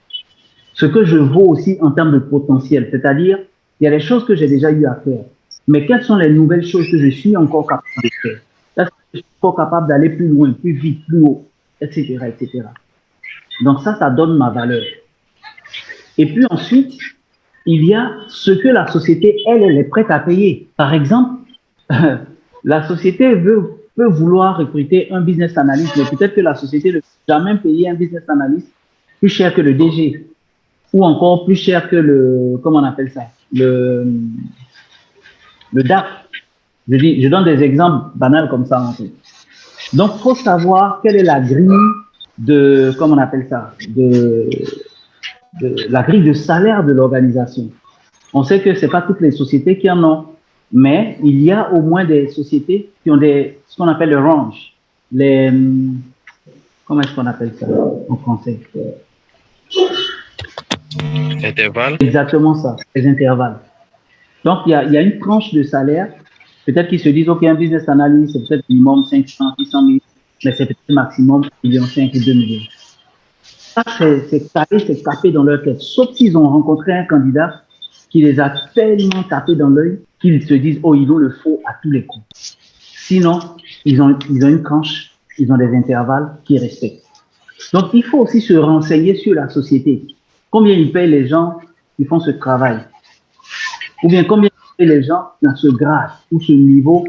Ce que je vaux aussi en termes de potentiel, c'est-à-dire, il y a des choses que j'ai déjà eu à faire. Mais quelles sont les nouvelles choses que je suis encore capable de faire? Est-ce que je suis encore capable d'aller plus loin, plus vite, plus haut, etc., etc. Donc ça donne ma valeur. Et puis ensuite, il y a ce que la société, elle est prête à payer. Par exemple, la société peut vouloir recruter un business analyst, mais peut-être que la société ne peut jamais payer un business analyst plus cher que le DG, ou encore plus cher que comment on appelle ça, le DAF. Je donne des exemples banals comme ça en fait. Donc, il faut savoir quelle est la grille de, comment on appelle ça, la grille de salaire de l'organisation. On sait que ce n'est pas toutes les sociétés qui en ont. Mais il y a au moins des sociétés qui ont ce qu'on appelle le range. Comment est-ce qu'on appelle ça en français? Intervalle. Exactement ça, les intervalles. Donc, il y a une tranche de salaire. Peut-être qu'ils se disent, OK, un business analyst, c'est peut-être minimum 500, 600 000, mais c'est peut-être maximum 1,5 million ou 2 millions. Ça, c'est calé, c'est tapé dans leur tête. Sauf s'ils ont rencontré un candidat qui les a tellement tapés dans l'œil qu'ils se disent, oh, il nous le faut à tous les coups. Sinon, ils ont une tranche, ils ont des intervalles qu'ils respectent. Donc, il faut aussi se renseigner sur la société. Combien ils payent les gens qui font ce travail? Ou bien combien ils payent les gens dans ce grade ou ce niveau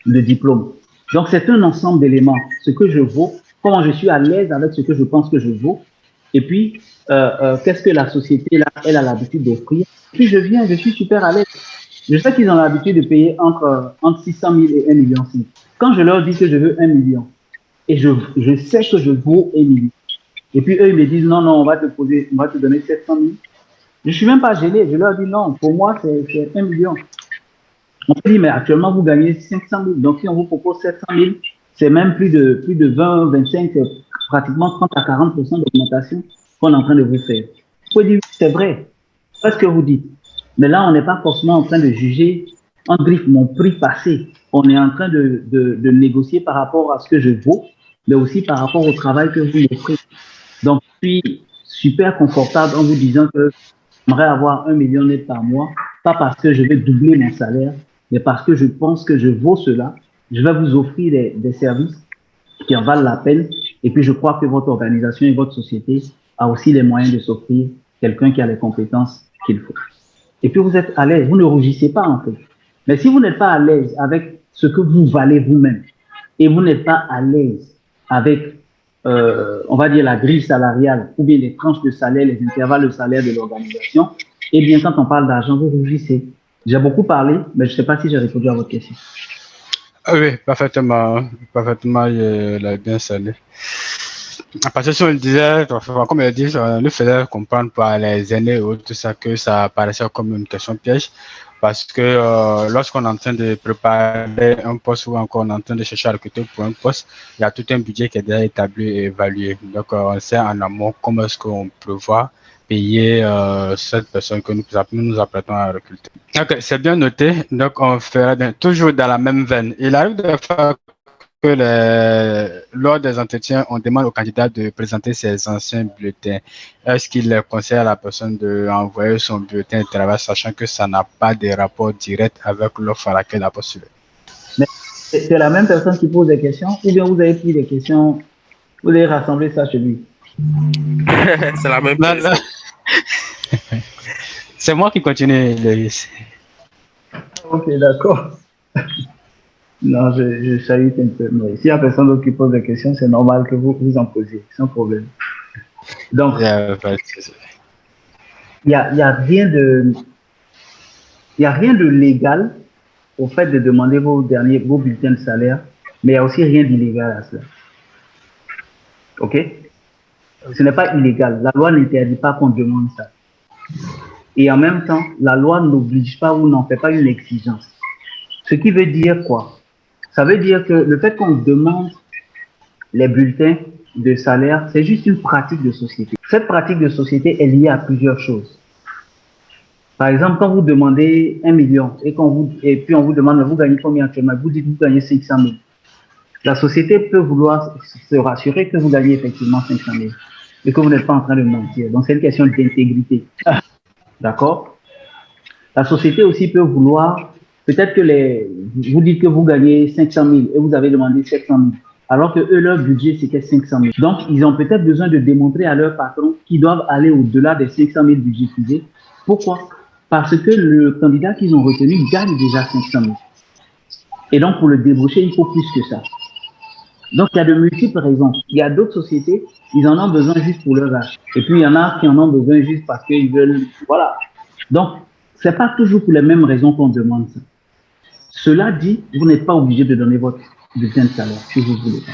de diplôme? Donc, c'est un ensemble d'éléments. Ce que je vaux, comment je suis à l'aise avec ce que je pense que je vaux, et puis, qu'est-ce que la société, là, elle a l'habitude d'offrir. Puis, je suis super à l'aise. Je sais qu'ils ont l'habitude de payer entre 600 000 et 1,5 million. Quand je leur dis que je veux 1 million, et je sais que je vaux 1 million, et puis eux, ils me disent, non, on va te donner 700 000. Je ne suis même pas gêné. Je leur dis, non, pour moi, c'est 1 million. On me dit, mais actuellement, vous gagnez 500 000. Donc, si on vous propose 700 000, c'est même plus de 20, 25, c'est pratiquement 30 à 40% d'augmentation qu'on est en train de vous faire. Vous pouvez dire, c'est vrai. C'est ce que vous dites. Mais là, on n'est pas forcément en train de juger en griffe mon prix passé. On est en train de négocier par rapport à ce que je vaux, mais aussi par rapport au travail que vous m'offrez. Donc, je suis super confortable en vous disant que j'aimerais avoir 1 million net par mois, pas parce que je vais doubler mon salaire, mais parce que je pense que je vaux cela. Je vais vous offrir des services qui en valent la peine. Et puis, je crois que votre organisation et votre société a aussi les moyens de s'offrir quelqu'un qui a les compétences qu'il faut. Et puis, vous êtes à l'aise. Vous ne rougissez pas, en fait. Mais si vous n'êtes pas à l'aise avec ce que vous valez vous-même et vous n'êtes pas à l'aise avec on va dire la grille salariale ou bien les tranches de salaire, les intervalles de salaire de l'organisation, eh bien, quand on parle d'argent, vous rougissez. J'ai beaucoup parlé, mais je ne sais pas si j'ai répondu à votre question. Oui, parfaitement. Parfaitement, il a bien salé. Parce que si on le disait, comme il dit, on le faisait comprendre par les aînés ou tout ça, que ça paraissait comme une question piège. Parce que lorsqu'on est en train de préparer un poste ou encore on est en train de chercher à recruter pour un poste, il y a tout un budget qui est déjà établi et évalué. Donc, on sait en amont comment est-ce qu'on prévoit payer cette personne que nous apprêtons à recruter. Ok, c'est bien noté. Donc, on fera toujours dans la même veine. Il arrive de faire que lors des entretiens, on demande au candidat de présenter ses anciens bulletins. Est-ce qu'il conseille à la personne d'envoyer son bulletin de travail, sachant que ça n'a pas de rapport direct avec l'offre à laquelle il a postulé? Mais c'est la même personne qui pose des questions, ou bien vous avez pris des questions, vous avez rassemblé ça chez lui? C'est la même personne. C'est moi qui continue, Loïs. Ok, d'accord. Non, je salue un peu. Mais s'il y a personne d'autre qui pose des questions, c'est normal que vous en posiez, sans problème. Donc, il y a rien de légal au fait de demander vos bulletins de salaire, mais il n'y a aussi rien d'illégal à cela. OK? Ce n'est pas illégal. La loi n'interdit pas qu'on demande ça. Et en même temps, la loi n'oblige pas ou n'en fait pas une exigence. Ce qui veut dire quoi? Ça veut dire que le fait qu'on demande les bulletins de salaire, c'est juste une pratique de société. Cette pratique de société est liée à plusieurs choses. Par exemple, quand vous demandez 1 million et puis on vous demande, vous gagnez combien actuellement? Vous dites que vous gagnez 500 000. La société peut vouloir se rassurer que vous gagnez effectivement 500 000 et que vous n'êtes pas en train de mentir. Donc, c'est une question d'intégrité. D'accord? La société aussi peut vouloir, peut-être que vous dites que vous gagnez 500 000 et vous avez demandé 700 000, alors que eux, leur budget, c'était 500 000. Donc, ils ont peut-être besoin de démontrer à leur patron qu'ils doivent aller au-delà des 500 000 budgétisés. Pourquoi? Parce que le candidat qu'ils ont retenu gagne déjà 500 000. Et donc, pour le débaucher, il faut plus que ça. Donc, il y a de multiples raisons. Il y a d'autres sociétés, ils en ont besoin juste pour leur achat. Et puis, il y en a qui en ont besoin juste parce qu'ils veulent... Voilà. Donc, ce n'est pas toujours pour les mêmes raisons qu'on demande ça. Cela dit, vous n'êtes pas obligé de donner votre bulletin de salaire si vous ne voulez pas.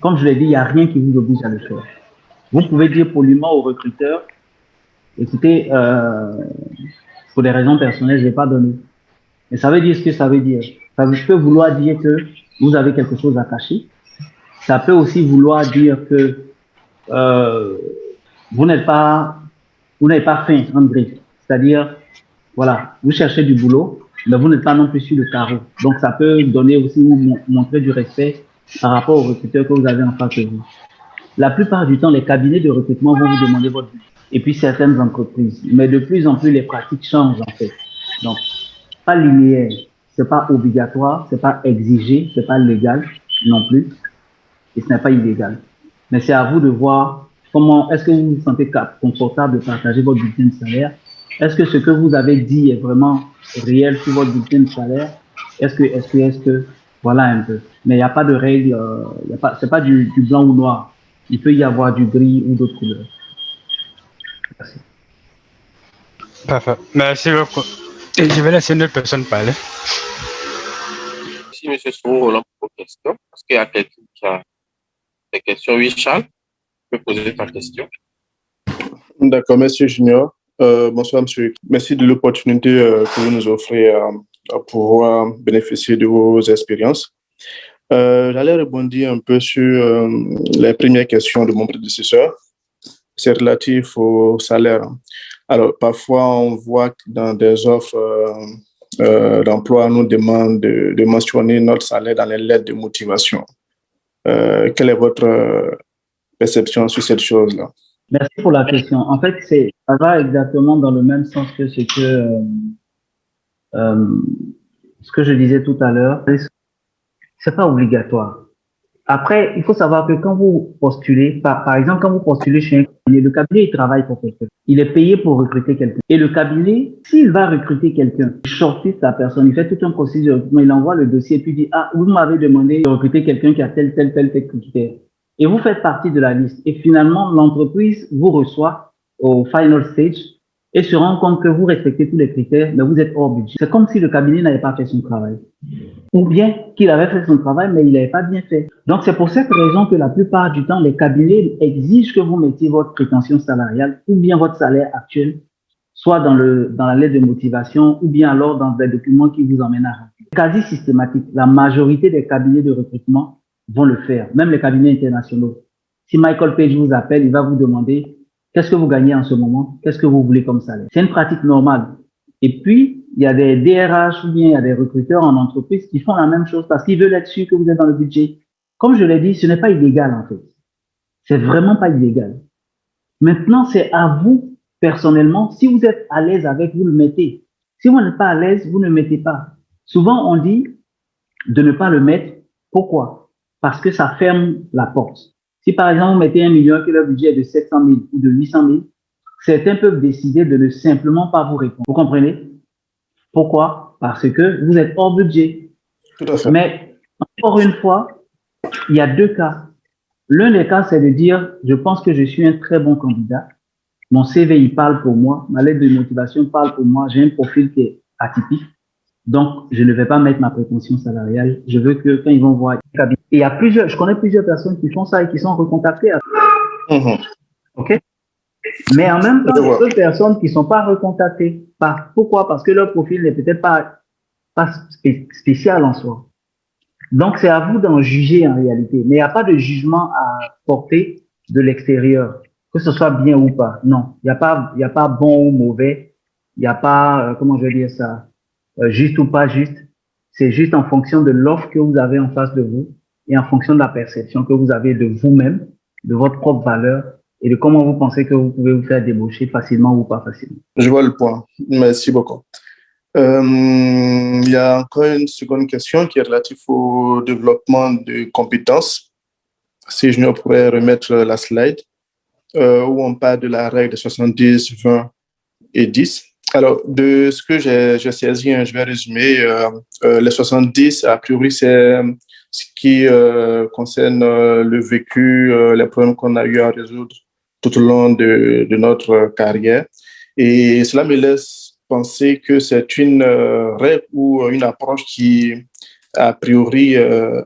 Comme je l'ai dit, il n'y a rien qui vous oblige à le faire. Vous pouvez dire poliment au recruteur, écoutez, pour des raisons personnelles, je ne vais pas donner. Et ça veut dire ce que ça veut dire. Ça peut vouloir dire que vous avez quelque chose à cacher. Ça peut aussi vouloir dire que vous n'êtes pas fin, en griffe. C'est-à-dire, voilà, vous cherchez du boulot, mais vous n'êtes pas non plus sur le carreau. Donc, ça peut donner aussi, vous montrer du respect par rapport aux recruteurs que vous avez en face de vous. La plupart du temps, les cabinets de recrutement vont vous demander votre budget. Et puis, certaines entreprises. Mais de plus en plus, les pratiques changent, en fait. Donc, pas linéaire, c'est pas obligatoire, c'est pas exigé, c'est pas légal non plus. Et ce n'est pas illégal. Mais c'est à vous de voir comment, est-ce que vous vous sentez confortable de partager votre bulletin de salaire? Est-ce que ce que vous avez dit est vraiment réel sur votre bulletin de salaire? Est-ce que, voilà un peu. Mais il n'y a pas de règle, c'est pas du blanc ou noir. Il peut y avoir du gris ou d'autres couleurs. Merci. Parfait. Merci beaucoup. Et je vais laisser une autre personne parler. Merci, M. Soro, pour vos questions. Est-ce qu'il y a quelqu'un qui a des questions? Oui, Charles, tu peux poser ta question. D'accord, merci Junior. Bonsoir, monsieur. Merci de l'opportunité que vous nous offrez à pouvoir bénéficier de vos expériences. J'allais rebondir un peu sur les premières questions de mon prédécesseur. C'est relatif au salaire. Alors, parfois, on voit que dans des offres d'emploi, on nous demande de mentionner notre salaire dans les lettres de motivation. Quelle est votre perception sur cette chose-là? Merci pour la question. En fait, ça va exactement dans le même sens que ce que je disais tout à l'heure. C'est pas obligatoire. Après, il faut savoir que quand vous postulez, par exemple, quand vous postulez chez un cabinet, le cabinet, il travaille pour quelqu'un. Il est payé pour recruter quelqu'un. Et le cabinet, s'il va recruter quelqu'un, il shortlist la personne, il fait tout un processus de recrutement, il envoie le dossier et puis dit, ah, vous m'avez demandé de recruter quelqu'un qui a tel critère. Et vous faites partie de la liste. Et finalement, l'entreprise vous reçoit au final stage et se rend compte que vous respectez tous les critères, mais vous êtes hors budget. C'est comme si le cabinet n'avait pas fait son travail. Ou bien qu'il avait fait son travail, mais il n'avait pas bien fait. Donc, c'est pour cette raison que la plupart du temps, les cabinets exigent que vous mettiez votre prétention salariale ou bien votre salaire actuel, soit dans la lettre de motivation ou bien alors dans des documents qui vous emmènent à remplir. Quasi systématique. La majorité des cabinets de recrutement vont le faire, même les cabinets internationaux. Si Michael Page vous appelle, il va vous demander qu'est-ce que vous gagnez en ce moment, qu'est-ce que vous voulez comme salaire. C'est une pratique normale. Et puis, il y a des DRH ou bien il y a des recruteurs en entreprise qui font la même chose parce qu'ils veulent être sûrs que vous êtes dans le budget. Comme je l'ai dit, ce n'est pas illégal en fait. C'est vraiment pas illégal. Maintenant, c'est à vous, personnellement, si vous êtes à l'aise avec, vous le mettez. Si vous n'êtes pas à l'aise, vous ne mettez pas. Souvent, on dit de ne pas le mettre. Pourquoi? Parce que ça ferme la porte. Si par exemple, vous mettez 1 million, que le budget est de 700 000 ou de 800 000, certains peuvent décider de ne simplement pas vous répondre. Vous comprenez? Pourquoi? Parce que vous êtes hors budget. Tout à fait. Mais encore une fois, il y a deux cas. L'un des cas, c'est de dire, je pense que je suis un très bon candidat. Mon CV, il parle pour moi. Ma lettre de motivation parle pour moi. J'ai un profil qui est atypique. Donc, je ne vais pas mettre ma prétention salariale. Je veux que quand ils vont voir, et il y a je connais plusieurs personnes qui font ça et qui sont recontactées. OK? Mais en même temps, il y a d'autres personnes qui ne sont pas recontactées. Pourquoi? Parce que leur profil n'est peut-être pas spécial en soi. Donc, c'est à vous d'en juger en réalité. Mais il n'y a pas de jugement à porter de l'extérieur, que ce soit bien ou pas. Non, il n'y a pas bon ou mauvais. Il n'y a pas, comment je vais dire ça, juste ou pas juste. C'est juste en fonction de l'offre que vous avez en face de vous et en fonction de la perception que vous avez de vous-même, de votre propre valeur et de comment vous pensez que vous pouvez vous faire débaucher facilement ou pas facilement. Je vois le point. Merci beaucoup. Il y a encore une seconde question qui est relative au développement de compétences. Si je pourrais remettre la slide où on parle de la règle de 70, 20 et 10. Alors, de ce que j'ai saisi, je vais résumer. Les 70, a priori, c'est ce qui concerne le vécu, les problèmes qu'on a eu à résoudre tout au long de notre carrière. Et cela me laisse penser que c'est une règle ou une approche qui est a priori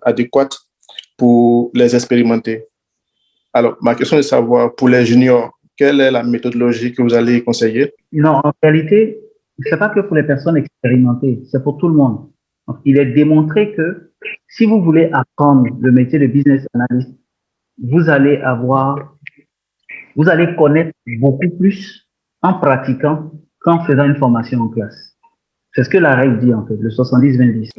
adéquate pour les expérimenter. Alors, ma question est de savoir, pour les juniors, quelle est la méthodologie que vous allez conseiller? Non, en réalité, c'est pas que pour les personnes expérimentées, c'est pour tout le monde. Donc, il est démontré que si vous voulez apprendre le métier de business analyst, vous allez connaître beaucoup plus en pratiquant qu'en faisant une formation en classe. C'est ce que la règle dit, en fait, le 70-20-10.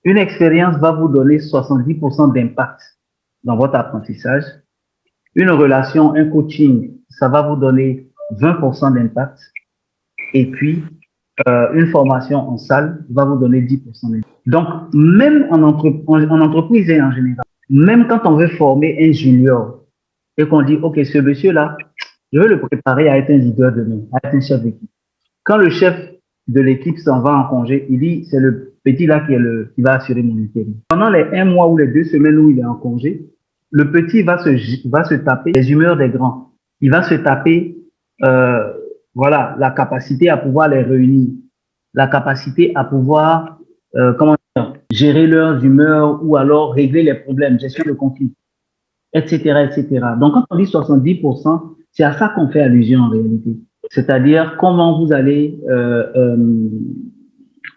Une expérience va vous donner 70% d'impact dans votre apprentissage. Une relation, un coaching, ça va vous donner 20% d'impact. Et puis, une formation en salle va vous donner 10% d'impact. Donc, même en entreprise et en général, même quand on veut former un junior et qu'on dit, OK, ce monsieur-là, je veux le préparer à être un leader demain, à être un chef d'équipe. Quand le chef de l'équipe s'en va en congé, il dit, c'est le petit là qui va assurer mon intérim. Pendant les 1 mois ou les 2 semaines où il est en congé, le petit va se taper les humeurs des grands. Il va se taper, voilà, la capacité à pouvoir les réunir, la capacité à pouvoir, gérer leurs humeurs ou alors régler les problèmes, gestion de conflits, etc., etc. Donc, quand on dit 70%, c'est à ça qu'on fait allusion en réalité. C'est-à-dire comment vous allez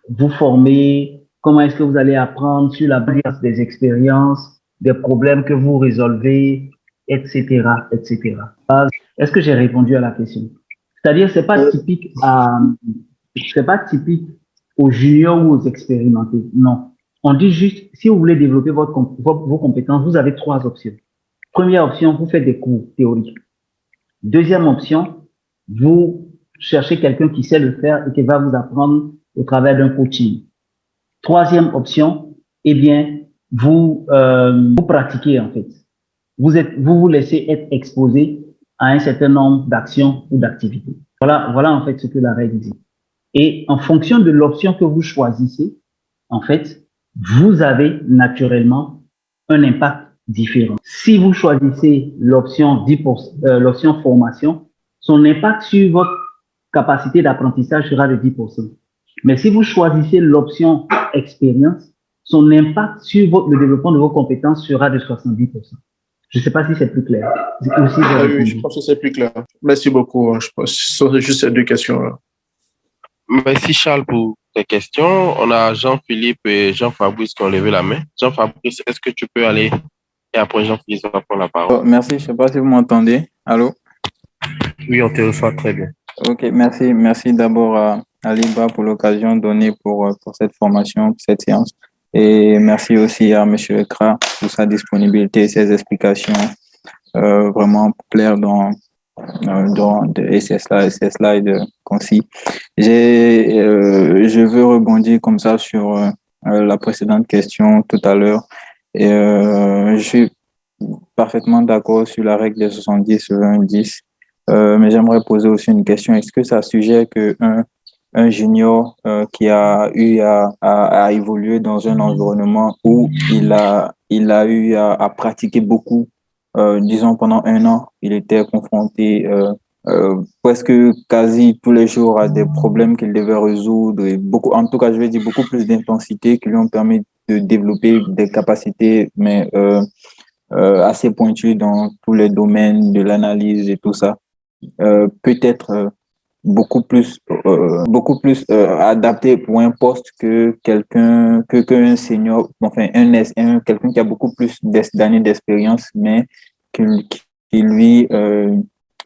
vous former, comment est-ce que vous allez apprendre sur la base des expériences, des problèmes que vous résolvez, etc., etc. Est-ce que j'ai répondu à la question? C'est-à-dire, c'est pas typique aux juniors ou aux expérimentés. Non. On dit juste, si vous voulez développer vos compétences, vous avez 3 options. Première option, vous faites des cours théoriques. Deuxième option, vous cherchez quelqu'un qui sait le faire et qui va vous apprendre au travers d'un coaching. Troisième option, eh bien, vous pratiquez en fait. Vous vous laissez être exposé à un certain nombre d'actions ou d'activités. Voilà en fait ce que la règle dit. Et en fonction de l'option que vous choisissez, en fait, vous avez naturellement un impact différent. Si vous choisissez l'option formation, son impact sur votre capacité d'apprentissage sera de 10%. Mais si vous choisissez l'option expérience, son impact sur le développement de vos compétences sera de 70%. Je ne sais pas si c'est plus clair. Oui, je pense que c'est plus clair. Merci beaucoup. Je pense que c'est juste ces 2 questions-là. Merci Charles pour tes questions. On a Jean-Philippe et Jean-Fabrice qui ont levé la main. Jean-Fabrice, est-ce que tu peux aller et après Jean-Philippe va prendre la parole? Merci, je ne sais pas si vous m'entendez. Allô? Oui, on te reçoit très bien. Ok, merci. Merci d'abord à Liba pour l'occasion donnée pour cette formation, pour cette séance. Et merci aussi à M. Ekra pour sa disponibilité et ses explications vraiment claires et ces slides concis. Je veux rebondir comme ça sur la précédente question tout à l'heure. Et je suis parfaitement d'accord sur la règle des 70-20-10. Mais j'aimerais poser aussi une question. Est-ce que ça suggère qu'un junior qui a eu à évoluer dans un environnement où il a eu à pratiquer beaucoup, disons pendant 1 an, il était confronté presque quasi tous les jours à des problèmes qu'il devait résoudre, et en tout cas, je vais dire beaucoup plus d'intensité qui lui ont permis de développer des capacités, mais assez pointues dans tous les domaines de l'analyse et tout ça. Peut-être beaucoup plus adapté pour un poste que qu'un senior, enfin quelqu'un qui a beaucoup plus d'années d'expérience, mais qui lui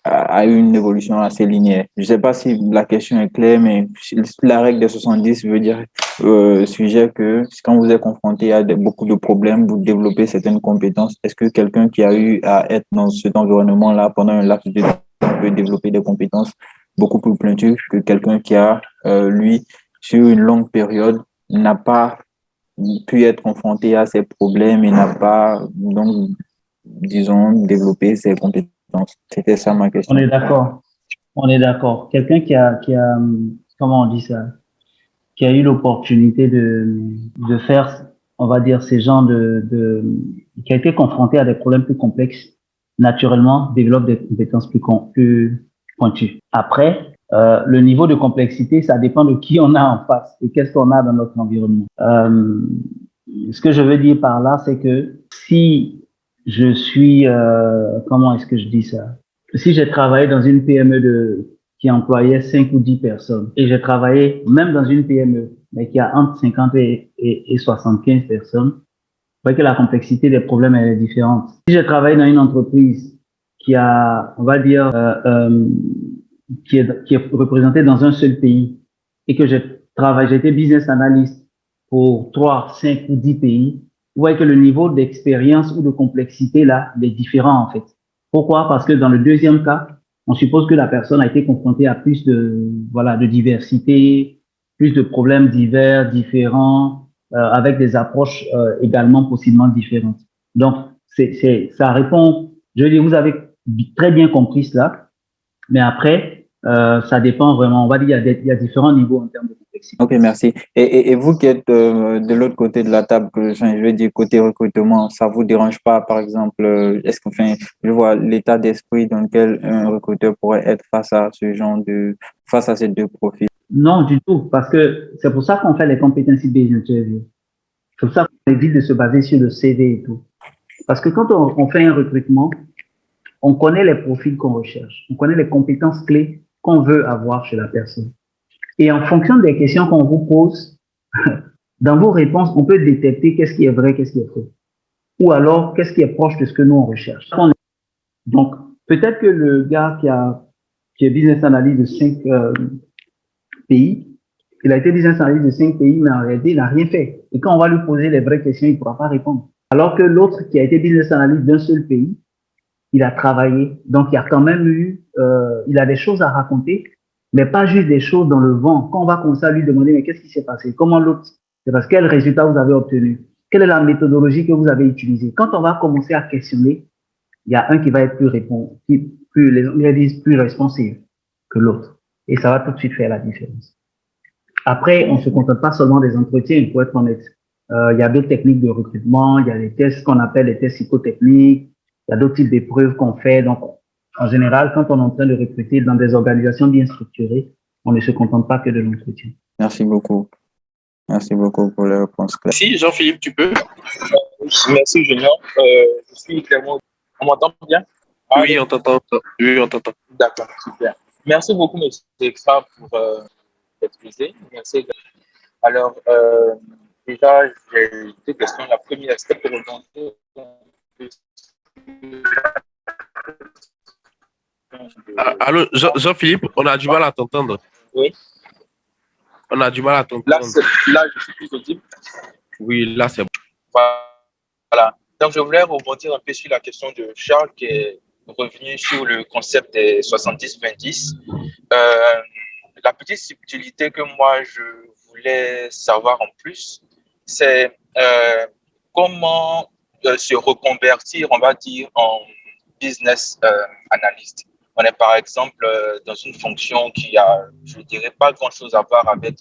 a eu une évolution assez linéaire. Je ne sais pas si la question est claire, mais la règle des 70 veut dire sujet que quand vous êtes confronté à beaucoup de problèmes, vous développez certaines compétences. Est-ce que quelqu'un qui a eu à être dans cet environnement-là pendant un laps de temps peut développer des compétences beaucoup plus pointues que quelqu'un qui a, lui, sur une longue période, n'a pas pu être confronté à ces problèmes et n'a pas, donc, disons, développé ses compétences. C'était ça ma question. On est d'accord. Quelqu'un qui a, comment on dit ça, qui a eu l'opportunité de faire, on va dire, ces genres qui a été confronté à des problèmes plus complexes, naturellement, développe des compétences plus pointues. Après, le niveau de complexité, ça dépend de qui on a en face et qu'est-ce qu'on a dans notre environnement. Ce que je veux dire par là, c'est que si je suis, comment est-ce que je dis ça? Si j'ai travaillé dans une PME qui employait 5 ou 10 personnes. Et j'ai travaillé même dans une PME, mais qui a entre 50 et 75 personnes. Vous voyez que la complexité des problèmes elle est différente. Si j'ai travaillé dans une entreprise qui a, on va dire, qui est représentée dans un seul pays et que j'étais business analyst pour 3, 5 ou 10 pays, vous voyez que le niveau d'expérience ou de complexité là, il est différent en fait. Pourquoi? Parce que dans le deuxième cas, on suppose que la personne a été confrontée à plus de diversité, plus de problèmes divers, différents, avec des approches également possiblement différentes. Donc, ça répond, je veux dire, vous avez très bien compris cela, mais après, ça dépend vraiment. On va dire il y a différents niveaux en termes de complexité. Ok, merci. Et vous qui êtes de l'autre côté de la table, je veux dire côté recrutement, ça vous dérange pas, par exemple, est-ce que, enfin, je vois l'état d'esprit dans lequel un recruteur pourrait être face à face à ces deux profils? Non, du tout, parce que c'est pour ça qu'on fait les competency-based interviews. C'est pour ça qu'on évite de se baser sur le CV et tout. Parce que quand on fait un recrutement, on connaît les profils qu'on recherche, on connaît les compétences clés qu'on veut avoir chez la personne. Et en fonction des questions qu'on vous pose, dans vos réponses, on peut détecter qu'est-ce qui est vrai, qu'est-ce qui est faux. Ou alors, qu'est-ce qui est proche de ce que nous, on recherche. Donc, peut-être que le gars qui est business analyst de 5 pays, il a été business analyst de 5 pays, mais en réalité, il n'a rien fait. Et quand on va lui poser les vraies questions, il ne pourra pas répondre. Alors que l'autre qui a été business analyst d'un seul pays, il a travaillé. Donc, il a quand même il a des choses à raconter, mais pas juste des choses dans le vent. Quand on va commencer à lui demander, mais qu'est-ce qui s'est passé? Comment l'autre? C'est parce quel résultat vous avez obtenu? Quelle est la méthodologie que vous avez utilisée? Quand on va commencer à questionner, il y a un qui va être plus responsive que l'autre. Et ça va tout de suite faire la différence. Après, on ne se contente pas seulement des entretiens, il faut être honnête. Il y a d'autres techniques de recrutement, il y a les tests qu'on appelle les tests psychotechniques, il y a d'autres types d'épreuves qu'on fait. Donc, en général, quand on est en train de recruter dans des organisations bien structurées, on ne se contente pas que de l'entretien. Merci beaucoup. Merci beaucoup pour les réponses claires. Si, Jean-Philippe, tu peux? Merci, Junior. Je suis Clément. On m'entend bien? Oui, on t'entend. Oui, on t'entend. D'accord, super. Merci beaucoup, M. Extra, pour l'exposer. Merci. Alors, déjà, j'ai deux questions. La première, est-ce que tu peux remonter Allô, Jean-Philippe, on a du mal à t'entendre. Oui. On a du mal à t'entendre. Là, je suis plus audible. Oui, là, c'est bon. Voilà. Donc, je voulais rebondir un peu sur la question de Charles qui est revenu sur le concept des 70-20. La petite subtilité que moi, je voulais savoir en plus, c'est comment se reconvertir, on va dire, en business analyst. On est par exemple dans une fonction qui a, je dirais, pas grand-chose à voir avec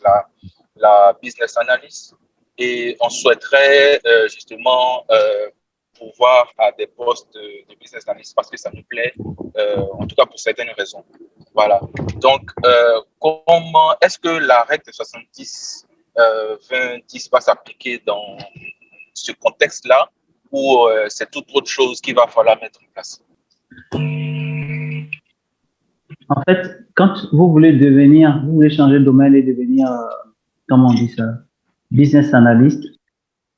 la business analyst et on souhaiterait justement pouvoir à des postes de business analyst parce que ça nous plaît, en tout cas pour certaines raisons. Voilà. Donc, comment est-ce que la règle de 70-20 va s'appliquer dans ce contexte-là ou c'est toute autre chose qu'il va falloir mettre en place? En fait, quand vous voulez changer de domaine et devenir, comment on dit ça, business analyst,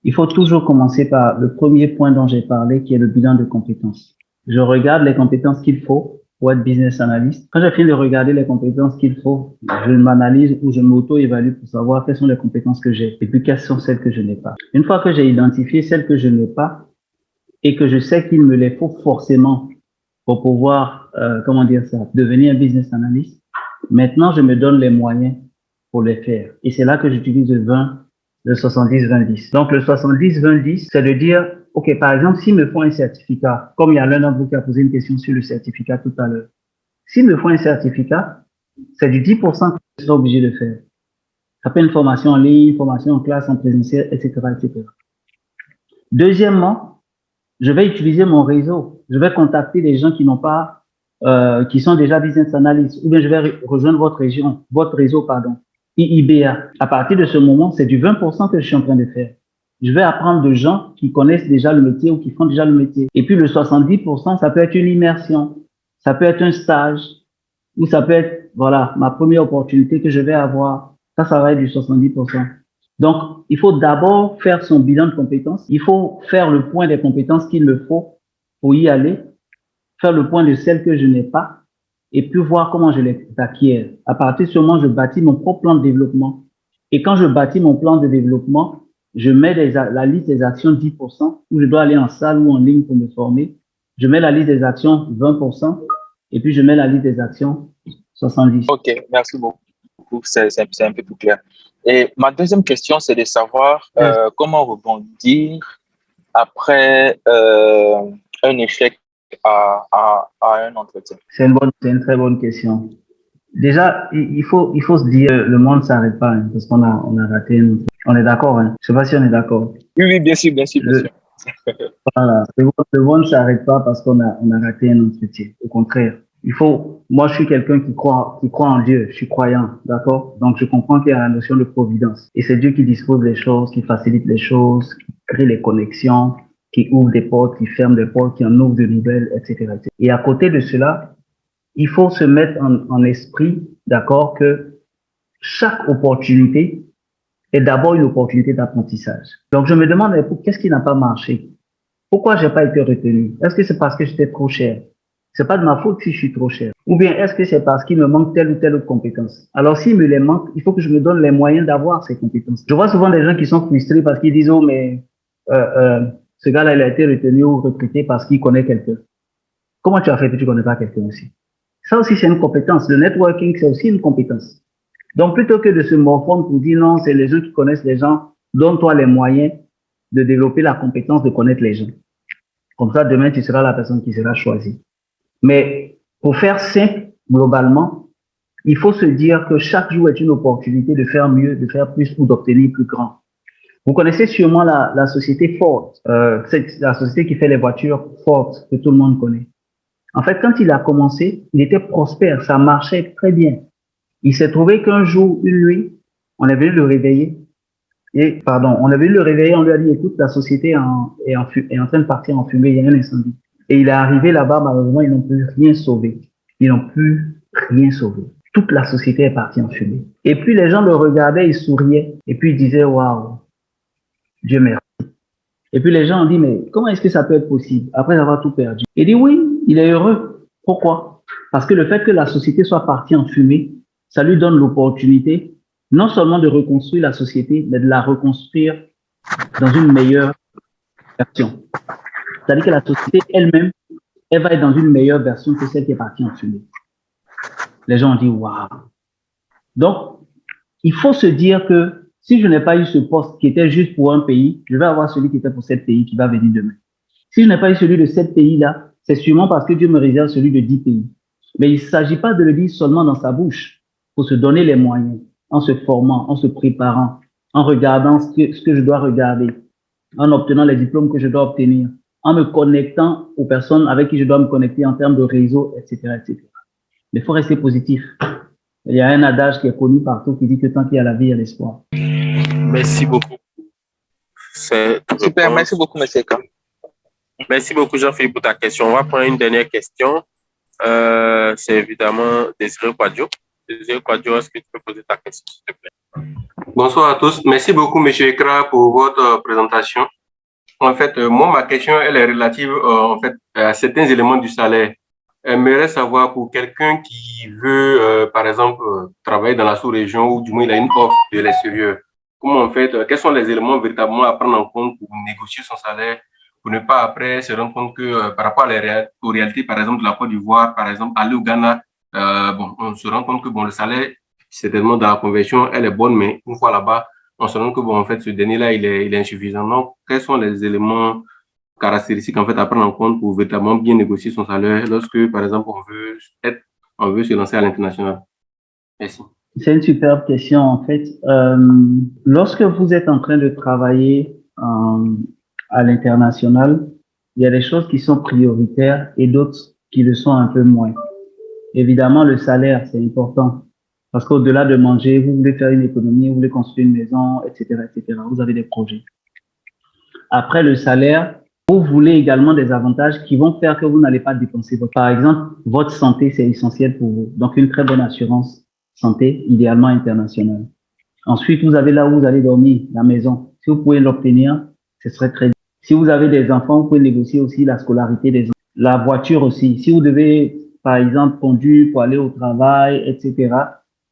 il faut toujours commencer par le premier point dont j'ai parlé, qui est le bilan de compétences. Je regarde les compétences qu'il faut pour être business analyst. Quand j'ai fini de regarder les compétences qu'il faut, je m'analyse ou je m'auto-évalue pour savoir quelles sont les compétences que j'ai et puis quelles sont celles que je n'ai pas. Une fois que j'ai identifié celles que je n'ai pas et que je sais qu'il me les faut forcément pour pouvoir, devenir un business analyst, maintenant je me donne les moyens pour les faire. Et c'est là que j'utilise le 70-20-10. Donc, le 70-20-10, c'est de dire, OK, par exemple, s'il me faut un certificat, comme il y a l'un d'entre vous qui a posé une question sur le certificat tout à l'heure, s'il me faut un certificat, c'est du 10% que je serai obligé de faire. Ça peut être une formation en ligne, formation en classe, en présentiel, etc., etc. Deuxièmement, je vais utiliser mon réseau. Je vais contacter des gens qui n'ont pas, qui sont déjà business analysts, ou bien je vais rejoindre votre réseau, IIBA. À partir de ce moment, c'est du 20% que je suis en train de faire. Je vais apprendre de gens qui connaissent déjà le métier ou qui font déjà le métier. Et puis le 70%, ça peut être une immersion, ça peut être un stage. ou ça peut être, voilà, ma première opportunité que je vais avoir. Ça va être du 70%. Donc, il faut d'abord faire son bilan de compétences. Il faut faire le point des compétences qu'il me faut pour y aller, faire le point de celles que je n'ai pas, et puis voir comment je les acquiers. À partir de ce moment, je bâtis mon propre plan de développement. Et quand je bâtis mon plan de développement, je mets la liste des actions 10%, où je dois aller en salle ou en ligne pour me former. Je mets la liste des actions 20%, et puis je mets la liste des actions 70%. Ok, merci beaucoup. C'est un peu plus clair. Et ma deuxième question, c'est de savoir comment rebondir après un échec à un entretien. C'est une très bonne question. Déjà, il faut se dire, le monde ne s'arrête pas, hein, parce qu'on a raté. On est d'accord, hein? Je sais pas si on est d'accord. Oui, bien sûr, bien sûr. Voilà, le monde ne s'arrête pas parce qu'on a raté un entretien. Au contraire, moi, je suis quelqu'un qui croit en Dieu. Je suis croyant, d'accord? Donc, je comprends qu'il y a la notion de providence. Et c'est Dieu qui dispose des choses, qui facilite les choses, qui crée les connexions, qui ouvre des portes, qui ferme des portes, qui en ouvre de nouvelles, etc., etc. Et à côté de cela, il faut se mettre en esprit, d'accord, que chaque opportunité est d'abord une opportunité d'apprentissage. Donc, je me demande, qu'est-ce qui n'a pas marché? Pourquoi j'ai pas été retenu? Est-ce que c'est parce que j'étais trop cher? C'est pas de ma faute si je suis trop cher. Ou bien est-ce que c'est parce qu'il me manque telle ou telle autre compétence? Alors, s'il me les manque, il faut que je me donne les moyens d'avoir ces compétences. Je vois souvent des gens qui sont frustrés parce qu'ils disent, oh, mais ce gars-là, il a été retenu ou recruté parce qu'il connaît quelqu'un. Comment tu as fait que tu connais pas quelqu'un aussi? Ça aussi, c'est une compétence. Le networking, c'est aussi une compétence. Donc, plutôt que de se morfondre pour dire non, c'est les autres qui connaissent les gens, donne-toi les moyens de développer la compétence de connaître les gens. Comme ça, demain, tu seras la personne qui sera choisie. Mais pour faire simple, globalement, il faut se dire que chaque jour est une opportunité de faire mieux, de faire plus ou d'obtenir plus grand. Vous connaissez sûrement la société Ford, c'est la société qui fait les voitures Ford que tout le monde connaît. En fait, quand il a commencé, il était prospère, ça marchait très bien. Il s'est trouvé qu'un jour, une nuit, on est venu le réveiller. On est venu le réveiller, on lui a dit, écoute, la société est en train de partir en fumée, il y a un incendie. Et il est arrivé là-bas, malheureusement, ils n'ont plus rien sauvé. Ils n'ont plus rien sauvé. Toute la société est partie en fumée. Et puis les gens le regardaient, ils souriaient. Et puis ils disaient, waouh, Dieu merci. Et puis les gens ont dit, mais comment est-ce que ça peut être possible après avoir tout perdu? Il dit, oui, il est heureux. Pourquoi? Parce que le fait que la société soit partie en fumée, ça lui donne l'opportunité non seulement de reconstruire la société, mais de la reconstruire dans une meilleure version. C'est-à-dire que la société elle-même, elle va être dans une meilleure version que celle qui est partie en fumée. Les gens ont dit, waouh. Donc, il faut se dire que si je n'ai pas eu ce poste qui était juste pour un pays, je vais avoir celui qui était pour 7 pays qui va venir demain. Si je n'ai pas eu celui de 7 pays-là, c'est sûrement parce que Dieu me réserve celui de 10 pays. Mais il ne s'agit pas de le dire seulement dans sa bouche. Il faut se donner les moyens, en se formant, en se préparant, en regardant ce que je dois regarder, en obtenant les diplômes que je dois obtenir, en me connectant aux personnes avec qui je dois me connecter en termes de réseau, etc., etc. Mais il faut rester positif. Il y a un adage qui est connu partout qui dit que tant qu'il y a la vie, il y a l'espoir. Merci beaucoup. Super, merci beaucoup, M. K. Merci beaucoup, Jean-Philippe, pour ta question. On va prendre une dernière question. C'est évidemment Désiré Quadio. Désiré Quadio, est-ce que tu peux poser ta question, s'il te plaît? Bonsoir à tous. Merci beaucoup, M. Ekra, pour votre présentation. En fait, moi, ma question, elle est relative à certains éléments du salaire. J'aimerais savoir pour quelqu'un qui veut, par exemple, travailler dans la sous-région ou du moins il a une offre de l'extérieur. Comment en fait, quels sont les éléments véritablement à prendre en compte pour négocier son salaire, pour ne pas après se rendre compte que par rapport aux réalités, par exemple, de la Côte d'Ivoire, par exemple, aller au Ghana, on se rend compte que le salaire, certainement dans la conversion, elle est bonne, mais une fois là-bas, on se rend compte que en fait, ce dernier-là, il est insuffisant. Donc, quels sont les éléments caractéristiques en fait à prendre en compte pour véritablement bien négocier son salaire lorsque, par exemple, on veut se lancer à l'international? Merci. C'est une superbe question en fait. Lorsque vous êtes en train de travailler à l'international, il y a des choses qui sont prioritaires et d'autres qui le sont un peu moins. Évidemment, le salaire, c'est important. Parce qu'au-delà de manger, vous voulez faire une économie, vous voulez construire une maison, etc., etc. Vous avez des projets. Après le salaire, Vous voulez également des avantages qui vont faire que vous n'allez pas dépenser. Par exemple, votre santé, c'est essentiel pour vous. Donc, une très bonne assurance santé, idéalement internationale. Ensuite, vous avez là où vous allez dormir, la maison. Si vous pouvez l'obtenir, ce serait très bien. Si vous avez des enfants, vous pouvez négocier aussi la scolarité des enfants. La voiture aussi. Si vous devez, par exemple, conduire pour aller au travail, etc.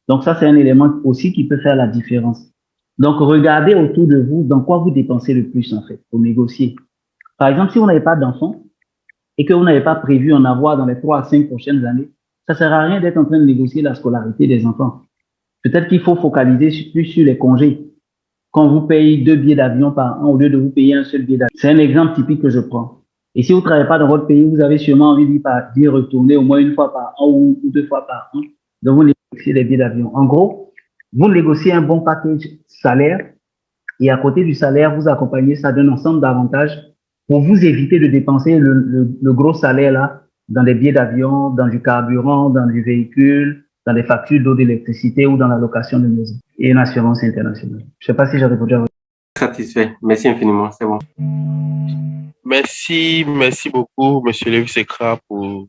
Donc, ça, c'est un élément aussi qui peut faire la différence. Donc, regardez autour de vous dans quoi vous dépensez le plus, en fait, pour négocier. Par exemple, si vous n'avez pas d'enfants et que vous n'avez pas prévu en avoir dans les 3 à 5 prochaines années, ça ne sert à rien d'être en train de négocier la scolarité des enfants. Peut-être qu'il faut focaliser plus sur les congés. Quand vous payez 2 billets d'avion par an au lieu de vous payer un seul billet d'avion. C'est un exemple typique que je prends. Et si vous ne travaillez pas dans votre pays, vous avez sûrement envie d'y retourner au moins une fois par an ou 2 fois par an. Donc, vous négociez les billets d'avion. En gros, vous négociez un bon package salaire et à côté du salaire, vous accompagnez ça d'un ensemble d'avantages pour vous éviter de dépenser le gros salaire là dans des billets d'avion, dans du carburant, dans du véhicule, dans des factures d'eau, d'électricité ou dans la location de maison et une assurance internationale. Je ne sais pas si j'ai répondu à votre question. Satisfait. Merci infiniment. C'est bon. Merci beaucoup, Monsieur Lewis Ekra, pour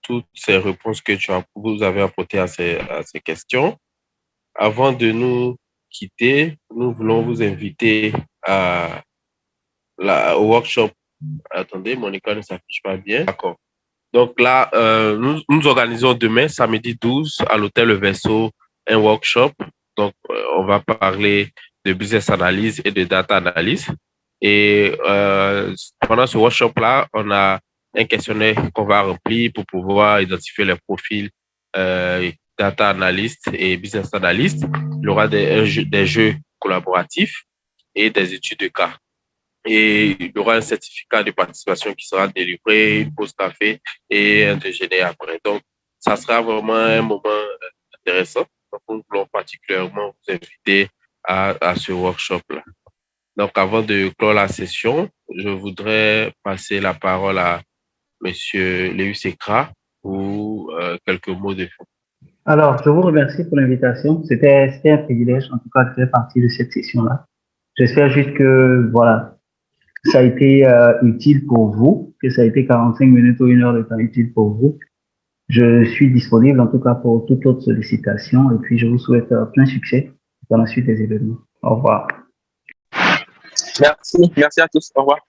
toutes ces réponses que vous avez apportées à ces questions. Avant de nous quitter, nous voulons vous inviter au workshop. Attendez, mon écran ne s'affiche pas bien. D'accord. Donc là, nous organisons demain, samedi 12, à l'hôtel Le Verseau, un workshop. Donc, on va parler de business analyse et de data analyse. Et pendant ce workshop-là, on a un questionnaire qu'on va remplir pour pouvoir identifier les profils data analyst et business analyst. Il y aura des jeux collaboratifs et des études de cas. Et il y aura un certificat de participation qui sera délivré, une pause café et un déjeuner après. Donc, ça sera vraiment un moment intéressant. Donc, nous voulons particulièrement vous inviter à ce workshop-là. Donc, avant de clore la session, je voudrais passer la parole à Monsieur Lewis Ekra pour quelques mots de fin. Alors, je vous remercie pour l'invitation. C'était un privilège, en tout cas, de faire partie de cette session-là. J'espère juste que, voilà, ça a été utile pour vous, que ça a été 45 minutes ou 1 heure de temps utile pour vous. Je suis disponible, en tout cas, pour toute autre sollicitation. Et puis, je vous souhaite plein succès dans la suite des événements. Au revoir. Merci à tous. Au revoir.